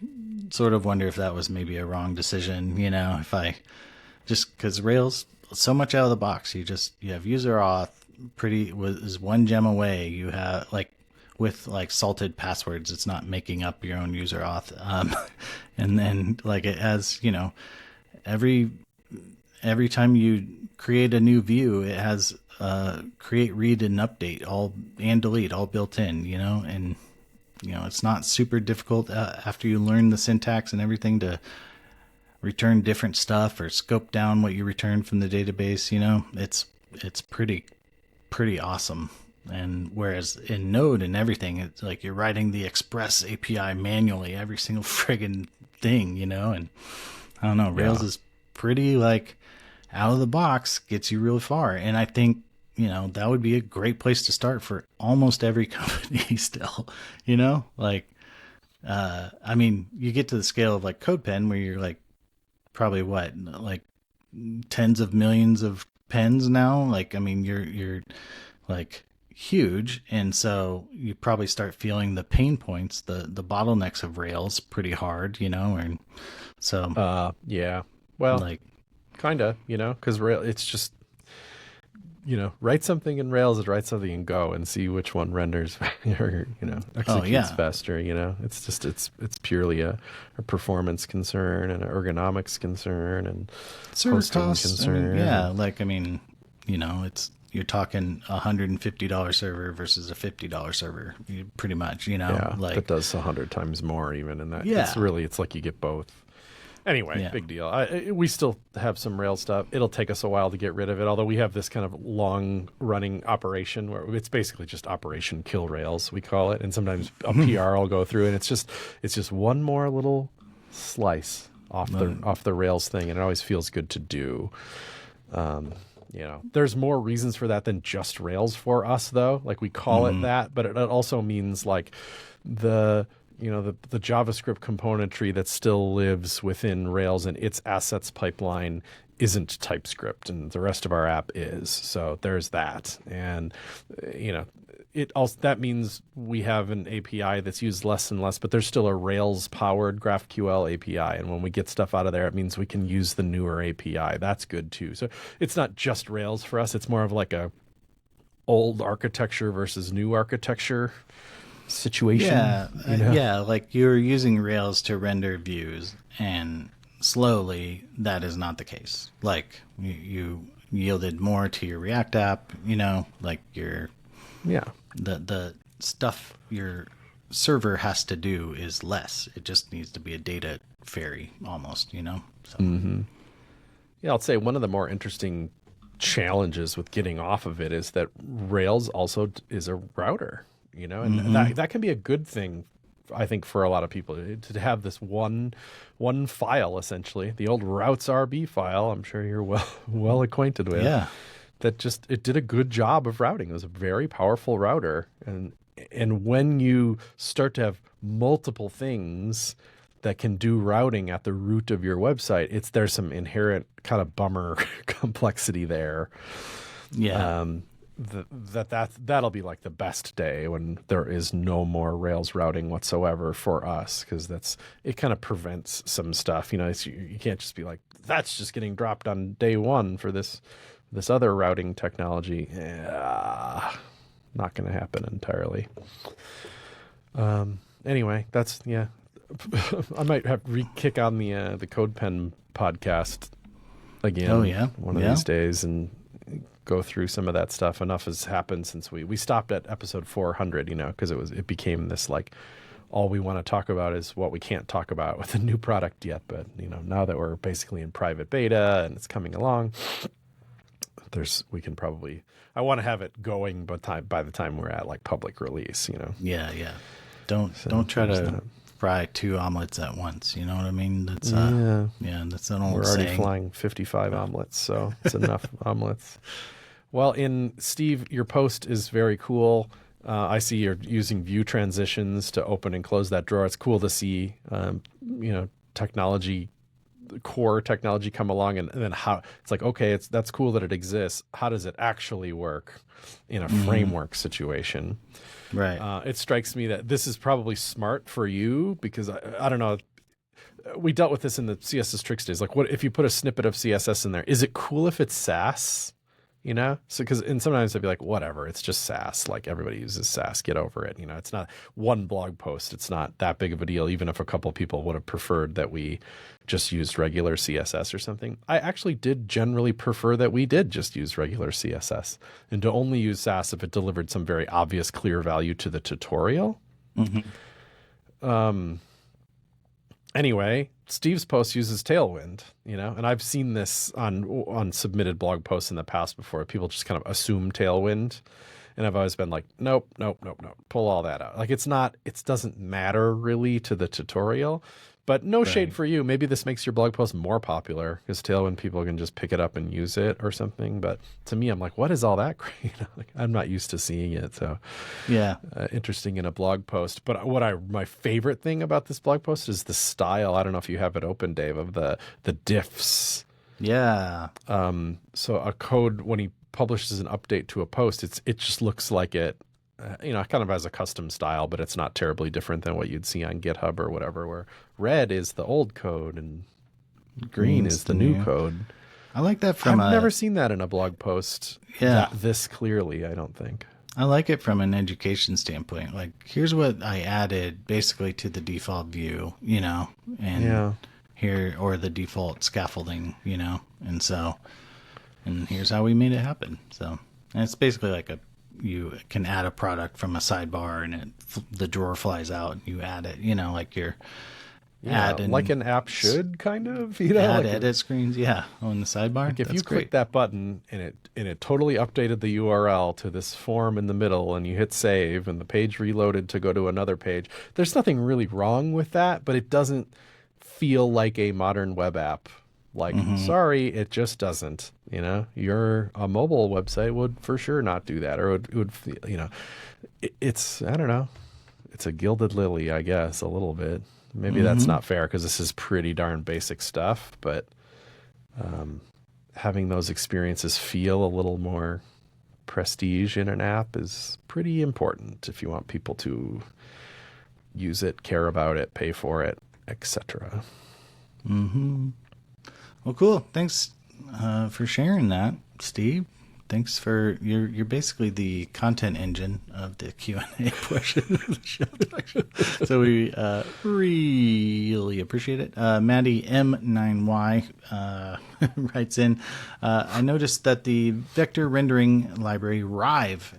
sort of wonder if that was maybe a wrong decision, if I just, because Rails so much out of the box, you have user auth is one gem away. You have like with like salted passwords, it's not making up your own user auth. And then like it has, every time you create a new view, it has create, read, and update and delete all built in, and it's not super difficult after you learn the syntax and everything to return different stuff or scope down what you return from the database. It's pretty awesome. And whereas in Node and everything, it's like you're writing the Express API manually, every single friggin' thing, and I don't know, Rails is pretty like out of the box, gets you really far. And I think, that would be a great place to start for almost every company still, I mean, you get to the scale of like CodePen where you're like probably like tens of millions of pens now. Like, I mean, you're like huge. And so you probably start feeling the pain points, the bottlenecks of Rails pretty hard, and so, yeah, well, like kind of, cause Rails, it's just, write something in Rails and write something in Go and see which one renders or, executes faster. It's just, it's purely a performance concern and an ergonomics concern and server costs concern. It's, you're talking $150 server versus a $50 server, pretty much, that does 100 times more even in that. Yeah. It's like you get both. Anyway, big deal. We still have some Rails stuff. It'll take us a while to get rid of it, although we have this kind of long-running operation where it's basically just Operation Kill Rails, we call it. And sometimes a PR will go through, and it's just one more little slice off the Rails thing, and it always feels good to do. There's more reasons for that than just Rails for us, though. Like we call it that, but it also means like the JavaScript componentry that still lives within Rails and its assets pipeline isn't TypeScript, and the rest of our app is. So there's that. And, it also, that means we have an API that's used less and less, but there's still a Rails-powered GraphQL API. And when we get stuff out of there, it means we can use the newer API. That's good, too. So it's not just Rails for us. It's more of like a old architecture versus new architecture situation. Like you're using Rails to render views, and slowly that is not the case. Like you yielded more to your React app, like the stuff your server has to do is less. It just needs to be a data ferry almost, so. Yeah, I'll say one of the more interesting challenges with getting off of it is that Rails also is a router. And that can be a good thing, I think, for a lot of people to have this one file, essentially, the old routes RB file. I'm sure you're well acquainted with. Yeah, that it did a good job of routing. It was a very powerful router, and when you start to have multiple things that can do routing at the root of your website, there's some inherent kind of bummer complexity there. Yeah. that'll be like the best day when there is no more Rails routing whatsoever for us, because it kind of prevents some stuff. You can't just be like, that's just getting dropped on day one for this other routing technology. Not going to happen entirely. Anyway, that's I might have kick on the CodePen podcast again. Oh yeah, one of these days and go through some of that stuff. Enough has happened since we stopped at episode 400, because it became this like, all we want to talk about is what we can't talk about with a new product yet. But now that we're basically in private beta and it's coming along, I want to have it going by the time we're at like public release. Yeah. Don't try to fry 2 omelets at once. You know what I mean? That's that's an old We're already saying. flying 55 omelets, so it's enough omelets. Well, Steve, your post is very cool. I see you're using view transitions to open and close that drawer. It's cool to see, core technology come along, and then how it's like, okay, that's cool that it exists. How does it actually work in a framework situation? Right. It strikes me that this is probably smart for you, because I don't know. We dealt with this in the CSS Tricks days. Like, what if you put a snippet of CSS in there? Is it cool if it's Sass? So and sometimes I'd be like, whatever, it's just Sass. Like, everybody uses Sass. Get over it. It's not one blog post. It's not that big of a deal, even if a couple of people would have preferred that we just used regular CSS or something. I actually did generally prefer that we did just use regular CSS and to only use Sass if it delivered some very obvious, clear value to the tutorial. Mm-hmm. Anyway, Steve's post uses Tailwind, and I've seen this on submitted blog posts in the past before. People just kind of assume Tailwind, and I've always been like, nope, pull all that out. Like, it doesn't matter really to the tutorial. But no shade for you. Maybe this makes your blog post more popular because Tailwind people can just pick it up and use it or something. But to me, I'm like, what is all that great? Like, I'm not used to seeing it. So interesting in a blog post. But my favorite thing about this blog post is the style. I don't know if you have it open, Dave, of the diffs. Yeah. So a code, when he publishes an update to a post, it just looks like it. Kind of has a custom style, but it's not terribly different than what you'd see on GitHub or whatever, where red is the old code and green is the new code. I like that I've never seen that in a blog post this clearly, I don't think. I like it from an education standpoint. Like, here's what I added basically to the default view, and here, or the default scaffolding, and here's how we made it happen. So, and it's basically like you can add a product from a sidebar and the drawer flies out and you add it, like your like an app should kind of, add like edit screens. Yeah. On the sidebar. Like if you click that button and it totally updated the URL to this form in the middle and you hit save and the page reloaded to go to another page, there's nothing really wrong with that, but it doesn't feel like a modern web app. Like, sorry, it just doesn't. A mobile website would for sure not do that, or it would, it's, I don't know. It's a gilded lily, I guess, a little bit. Maybe that's not fair because this is pretty darn basic stuff, but having those experiences feel a little more prestige in an app is pretty important if you want people to use it, care about it, pay for it, etc. Well, cool. Thanks for sharing that, Steve. Thanks for you're basically the content engine of the Q&A portion of the show. So we really appreciate it. Maddie M9Y writes in, I noticed that the vector rendering library Rive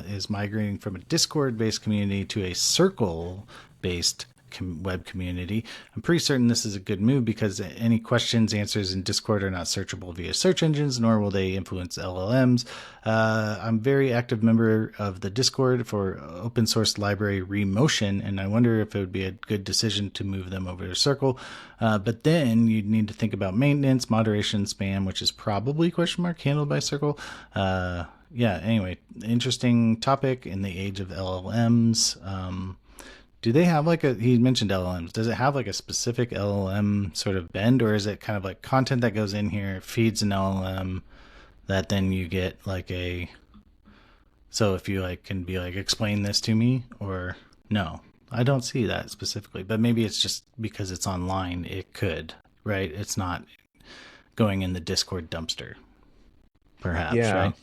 is migrating from a Discord-based community to a Circle-based web community. I'm pretty certain this is a good move because any questions, answers in Discord are not searchable via search engines, nor will they influence LLMs. I'm a very active member of the Discord for open source library Remotion, and I wonder if it would be a good decision to move them over to Circle. But then you'd need to think about maintenance, moderation, spam, which is probably handled by Circle. Anyway, interesting topic in the age of LLMs. Do they have he mentioned LLMs. Does it have like a specific LLM sort of bend, or is it kind of like content that goes in here, feeds an LLM that then you get like a So if you like can be like, explain this to me, or no, I don't see that specifically, but maybe it's just because it's online. It could, right? It's not going in the Discord dumpster, perhaps, Yeah. right?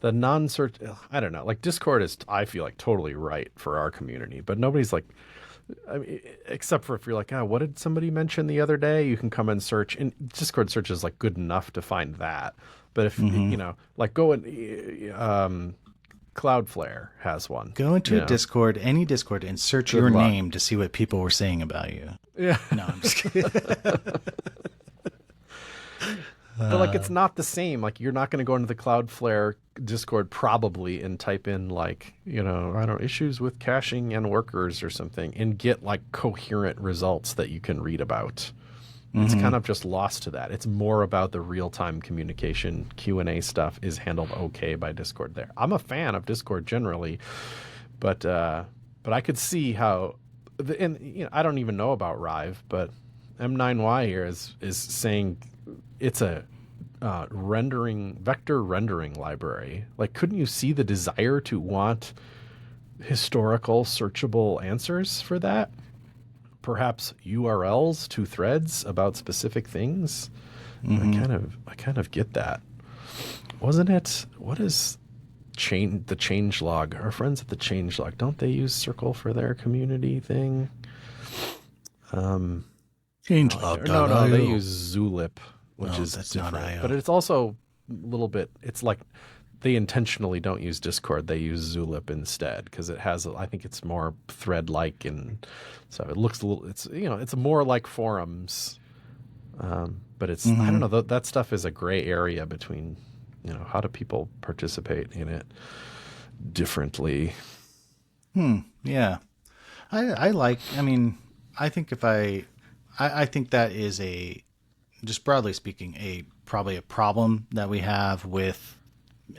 The non-search, I don't know. Like Discord is, I feel like totally right for our community, but nobody's like, I mean, except for if you're like, oh, what did somebody mention the other day? You can come and search, and Discord search is like good enough to find that. But if you know, like go and Cloudflare has one. Go into you a know. Discord, any Discord, and search Good your luck. name to see what people were saying about you. Yeah. No, I'm just kidding. But like it's not the same. Like you're not going to go into the Cloudflare Discord probably and type in like, you know, I don't know, issues with caching and workers or something and get like coherent results that you can read about. It's kind of just lost to that. It's more about the real-time communication. Q&A stuff is handled okay by Discord there. I'm a fan of Discord generally, but I could see how and you know, I don't even know about Rive, but M9Y here is saying it's a vector rendering library. Like, couldn't you see the desire to want historical searchable answers for that? Perhaps URLs to threads about specific things. I kind of get that. Wasn't it? What is the changelog? Our friends at the changelog, don't they use Circle for their community thing? Changelog. No, they use Zulip, which is that's different. not IO. But it's also a little bit. It's like they intentionally don't use Discord. They use Zulip instead because it has. I think it's more thread-like, and so it looks a little. It's it's more like forums, but it's I don't know. That stuff is a gray area between how do people participate in it differently. Yeah. I mean, I think I think that is just broadly speaking, probably a problem that we have with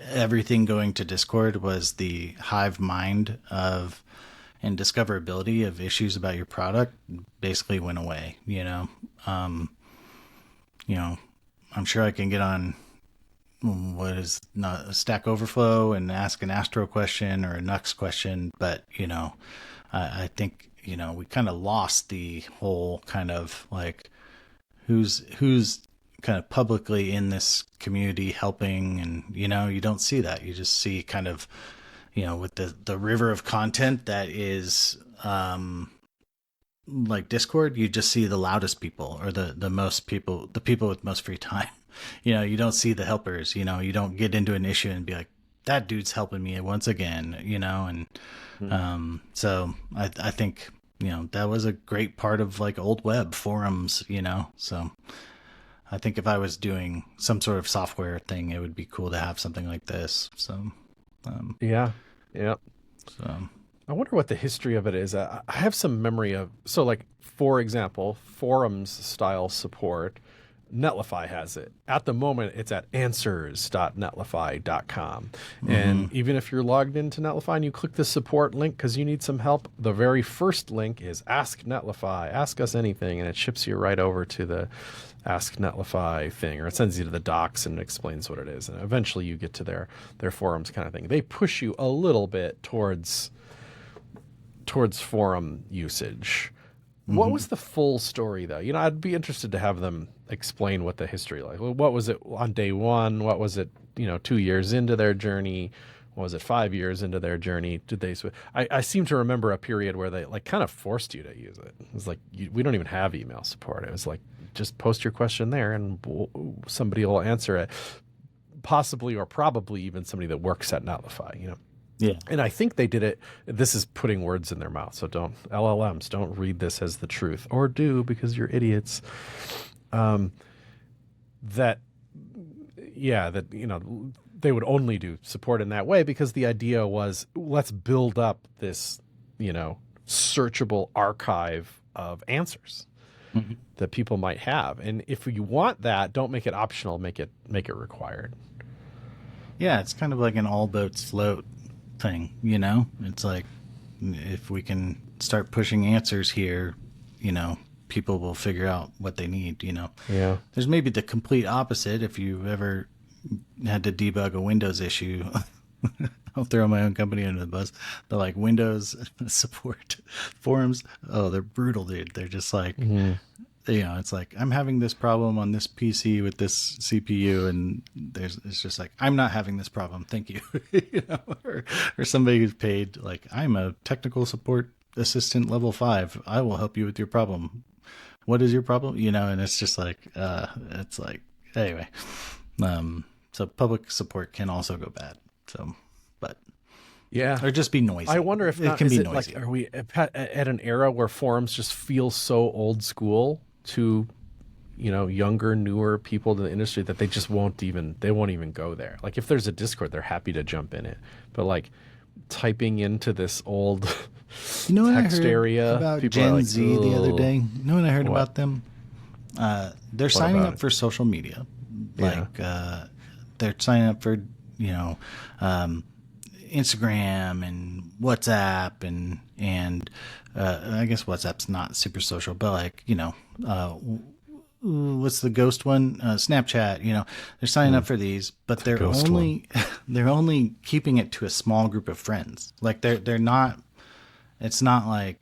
everything going to Discord was the hive mind and discoverability of issues about your product basically went away, I'm sure I can get on what is not a Stack Overflow and ask an Astro question or a Nux question, but I think we kind of lost the whole kind of like who's kind of publicly in this community helping, and you don't see that. You just see kind of with the river of content that is like Discord, you just see the loudest people or the most people, the people with most free time. You don't see the helpers. You don't get into an issue and be like, that dude's helping me once again, and so I think that was a great part of like old web forums, so I think if I was doing some sort of software thing, it would be cool to have something like this. So Yeah. so I wonder what the history of it is. I have some memory of, so like, for example, forums style support, Netlify has it. At the moment, it's at answers.netlify.com. And even if you're logged into Netlify and you click the support link because you need some help, the very first link is Ask Netlify, ask us anything, and it ships you right over to the Ask Netlify thing, or it sends you to the docs and explains what it is. And eventually you get to their forums kind of thing. They push you a little bit towards forum usage. What was the full story, though? I'd be interested to have them explain what the history like. What was it on day one? What was it, 2 years into their journey? What was it 5 years into their journey? Did they? I seem to remember a period where they like kind of forced you to use it. It was like we don't even have email support. It was like just post your question there and somebody will answer it. Possibly or probably even somebody that works at Netlify. yeah. And I think they did it. This is putting words in their mouth. So LLMs, don't read this as the truth, or do, because you're idiots. They would only do support in that way because the idea was, let's build up this, searchable archive of answers that people might have. And if you want that, don't make it optional, make it required. Yeah, it's kind of like an all boats float thing, It's like if we can start pushing answers here, people will figure out what they need, Yeah. There's maybe the complete opposite if you ever had to debug a Windows issue. I'll throw my own company under the bus. The like Windows support forums. Oh, they're brutal, dude. They're just like, it's like, I'm having this problem on this PC with this CPU, and it's just like, I'm not having this problem. Thank you. Or somebody who's paid, like, I'm a technical support assistant level 5. I will help you with your problem. What is your problem? And it's just like, anyway. So public support can also go bad. So, but yeah, or just be noisy. I wonder if it can be noisy. like, are we at an era where forums just feel so old school to, younger, newer people in the industry that they just won't even go there. Like if there's a Discord, they're happy to jump in it, but like typing into this old text area about people Gen are like, Z the other day. You know what I heard about them? They're signing up for social media. Like they're signing up for Instagram and WhatsApp and I guess WhatsApp's not super social, but like what's the ghost one? Snapchat. They're signing up for these, but they're only keeping it to a small group of friends. Like they're not. It's not like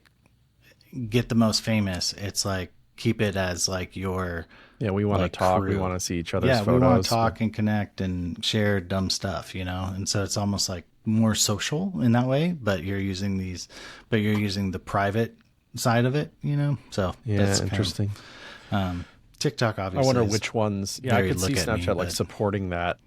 get the most famous. It's like keep it as like your. Yeah, we want to talk. Crew. We want to see each other's photos. Yeah, we want to talk and connect and share dumb stuff, And so it's almost like more social in that way, but you're using the private side of it, So yeah, that's interesting. TikTok, obviously. I wonder which ones. Yeah, I could see Snapchat like supporting that.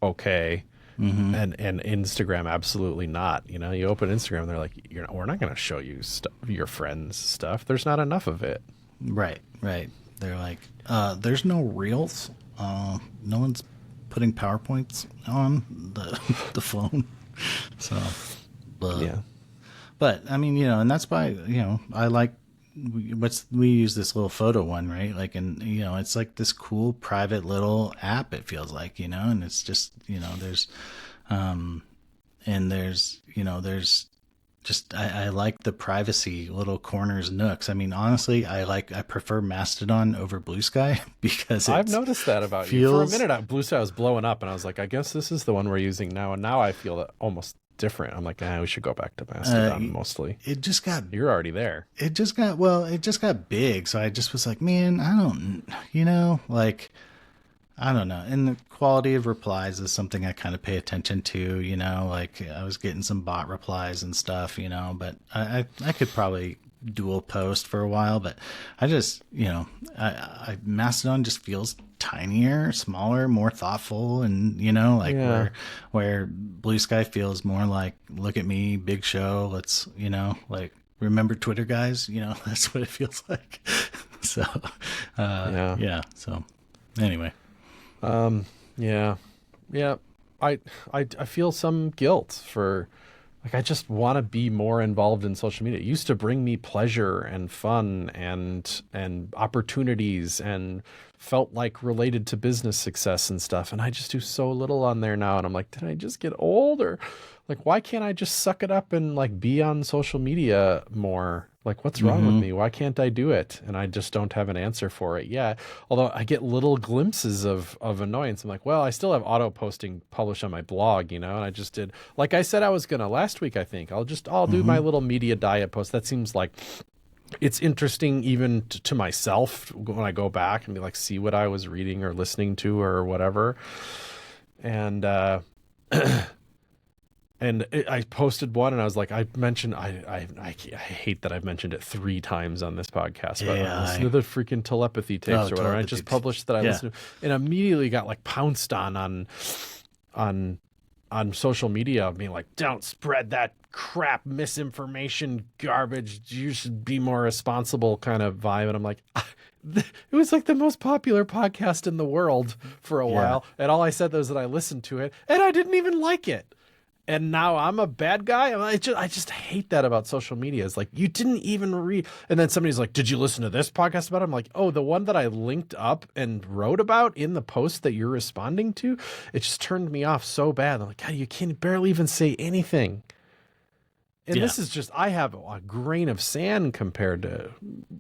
Okay. Mm-hmm. And Instagram, absolutely not. You open Instagram, they're like, we're not going to show you your friends' stuff. There's not enough of it. Right. They're like, there's no reels. No one's putting PowerPoints on the phone. So, but I mean, and that's why, I like, we use this little photo one, right? Like, and, it's like this cool private little app, it feels like, and it's just, there's just, I like the privacy little corners, nooks. I mean, honestly, I prefer Mastodon over Blue Sky because I've noticed that about you. For a minute, Blue Sky was blowing up, and I was like, I guess this is the one we're using now. And now I feel that almost different. I'm like, we should go back to Mastodon mostly. You're already there. It just got big. So I just was like, man, I don't know. And the quality of replies is something I kind of pay attention to, like I was getting some bot replies and stuff, but I could probably dual post for a while, but I just, Mastodon just feels tinier, smaller, more thoughtful. And, where Blue Sky feels more like, look at me, big show. Let's, like, remember Twitter guys, that's what it feels like. So, So anyway. I feel some guilt for, like, I just want to be more involved in social media. It used to bring me pleasure and fun and opportunities and felt like related to business success and stuff. And I just do so little on there now. And I'm like, did I just get old, or like, why can't I just suck it up and like be on social media more? Like, what's wrong with me? Why can't I do it? And I just don't have an answer for it yet. Although I get little glimpses of annoyance. I'm like, well, I still have auto posting published on my blog, and I just did, like I said I was going to last week, I think. I'll do my little media diet post. That seems like it's interesting even to myself when I go back and be like, see what I was reading or listening to or whatever. And, and I posted one, and I was like, I hate that I've mentioned it 3 times on this podcast, but I listened to the freaking telepathy tapes or whatever. I just published that I listened to, and immediately got like pounced on social media, being like, don't spread that crap, misinformation, garbage. You should be more responsible kind of vibe. And I'm like, it was like the most popular podcast in the world for a while. And all I said was that I listened to it, and I didn't even like it. And now I'm a bad guy. I just hate that about social media. It's like, you didn't even read. And then somebody's like, did you listen to this podcast about it? I'm like, oh, the one that I linked up and wrote about in the post that you're responding to, it just turned me off so bad. I'm like, God, you can barely even say anything. And this is just, I have a grain of sand compared to,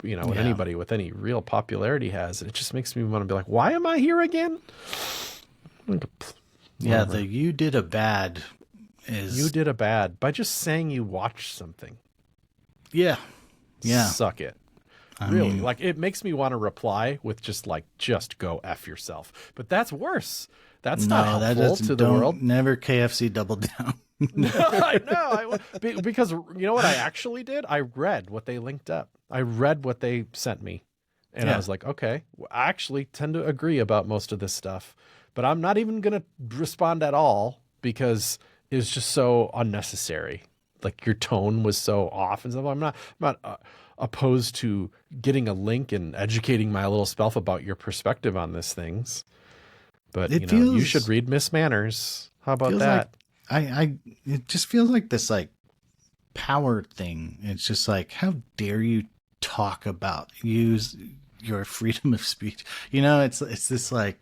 what anybody with any real popularity has. And it just makes me want to be like, why am I here again? Yeah, the you did a bad is... You did a bad by just saying you watched something. Yeah. Yeah. Suck it. Really, like it makes me want to reply with just go F yourself. But that's worse. That's not helpful to the world. Never KFC double down. No, I know. Because you know what I actually did? I read what they linked up. I read what they sent me. And I was like, okay, I actually tend to agree about most of this stuff. But I'm not even going to respond at all because it was just so unnecessary. Like your tone was so off and stuff. I'm not opposed to getting a link and educating my little self about your perspective on these things. But you should read Miss Manners. How about that? Like, it just feels like this like power thing. It's just like, how dare you use your freedom of speech? It's this like,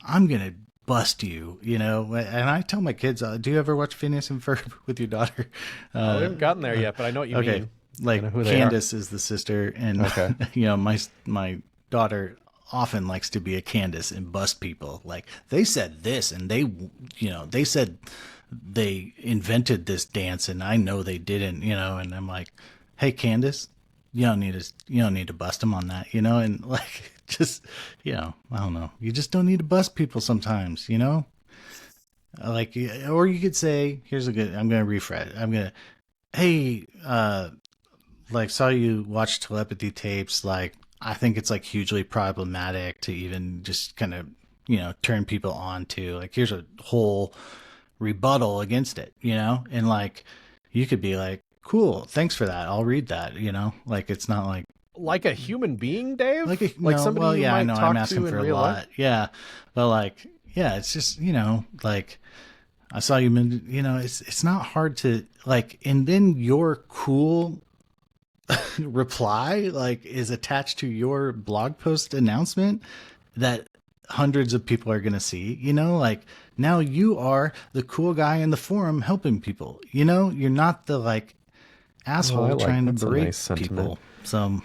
I'm gonna bust you, and I tell my kids, do you ever watch Phineas and Ferb with your daughter? We haven't gotten there yet, but I know what you mean. Like Candace is the sister, and my daughter often likes to be a Candace and bust people. Like, they said this, and they said they invented this dance, and I know they didn't, and I'm like, hey, Candace, you don't need to bust them on that, and like, just, I don't know. You just don't need to bust people sometimes, like, or you could say, I'm going to rephrase. Hey, like, saw you watch telepathy tapes. Like, I think it's like hugely problematic to even just kind of, turn people on to, like, here's a whole rebuttal against it, and like, you could be like, cool, thanks for that. I'll read that, like, it's not like a human being, Dave, like somebody you might talk I'm asking to for in a real lot. life. Yeah. But like, yeah, it's just, like, I saw you, it's not hard to like, and then your cool reply like is attached to your blog post announcement that hundreds of people are going to see, like, now you are the cool guy in the forum helping people, you're not the like asshole trying to berate people. So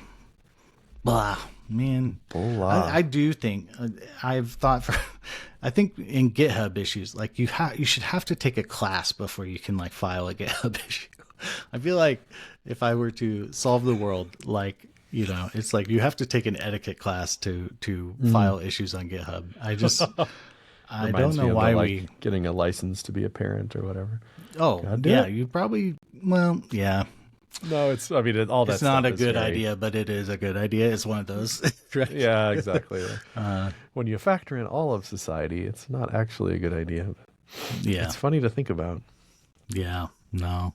blah, man. I do think I think in GitHub issues, like, you should have to take a class before you can like file a GitHub issue. I feel like if I were to solve the world, like, it's like you have to take an etiquette class to file issues on GitHub. I don't know why getting a license to be a parent or whatever. Oh, yeah, you probably, well, yeah. No, all that. It's not a good idea, but it is a good idea. It's one of those. Right? Yeah, exactly. When you factor in all of society, it's not actually a good idea. Yeah, it's funny to think about. Yeah, no,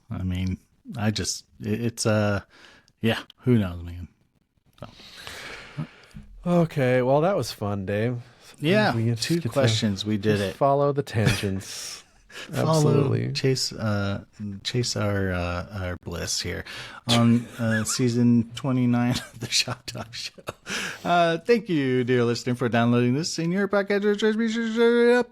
it's yeah, who knows, man. So. Okay, well, that was fun, Dave. Yeah, 2 questions. We did it. Follow the tangents. Absolutely. Chase our bliss here on season 29 of the Shop Talk Show. Thank you, dear listener, for downloading this in your podcast.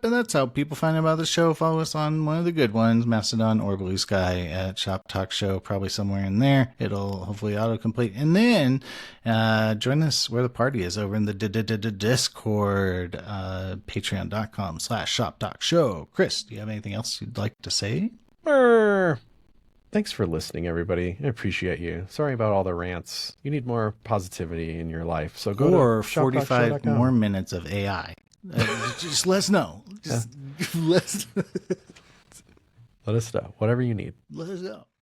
And that's how people find out about the show. Follow us on one of the good ones, Mastodon or Blue Sky at Shop Talk Show, probably somewhere in there. It'll hopefully autocomplete. And then join us where the party is over in the Discord, patreon.com/Shop Talk Show. Chris, do you have anything else you'd like to say? Thanks for listening, everybody. I appreciate you. Sorry about all the rants. You need more positivity in your life. So go to 45 more minutes of AI. Just let us know. Let us know. Whatever you need. Let us know.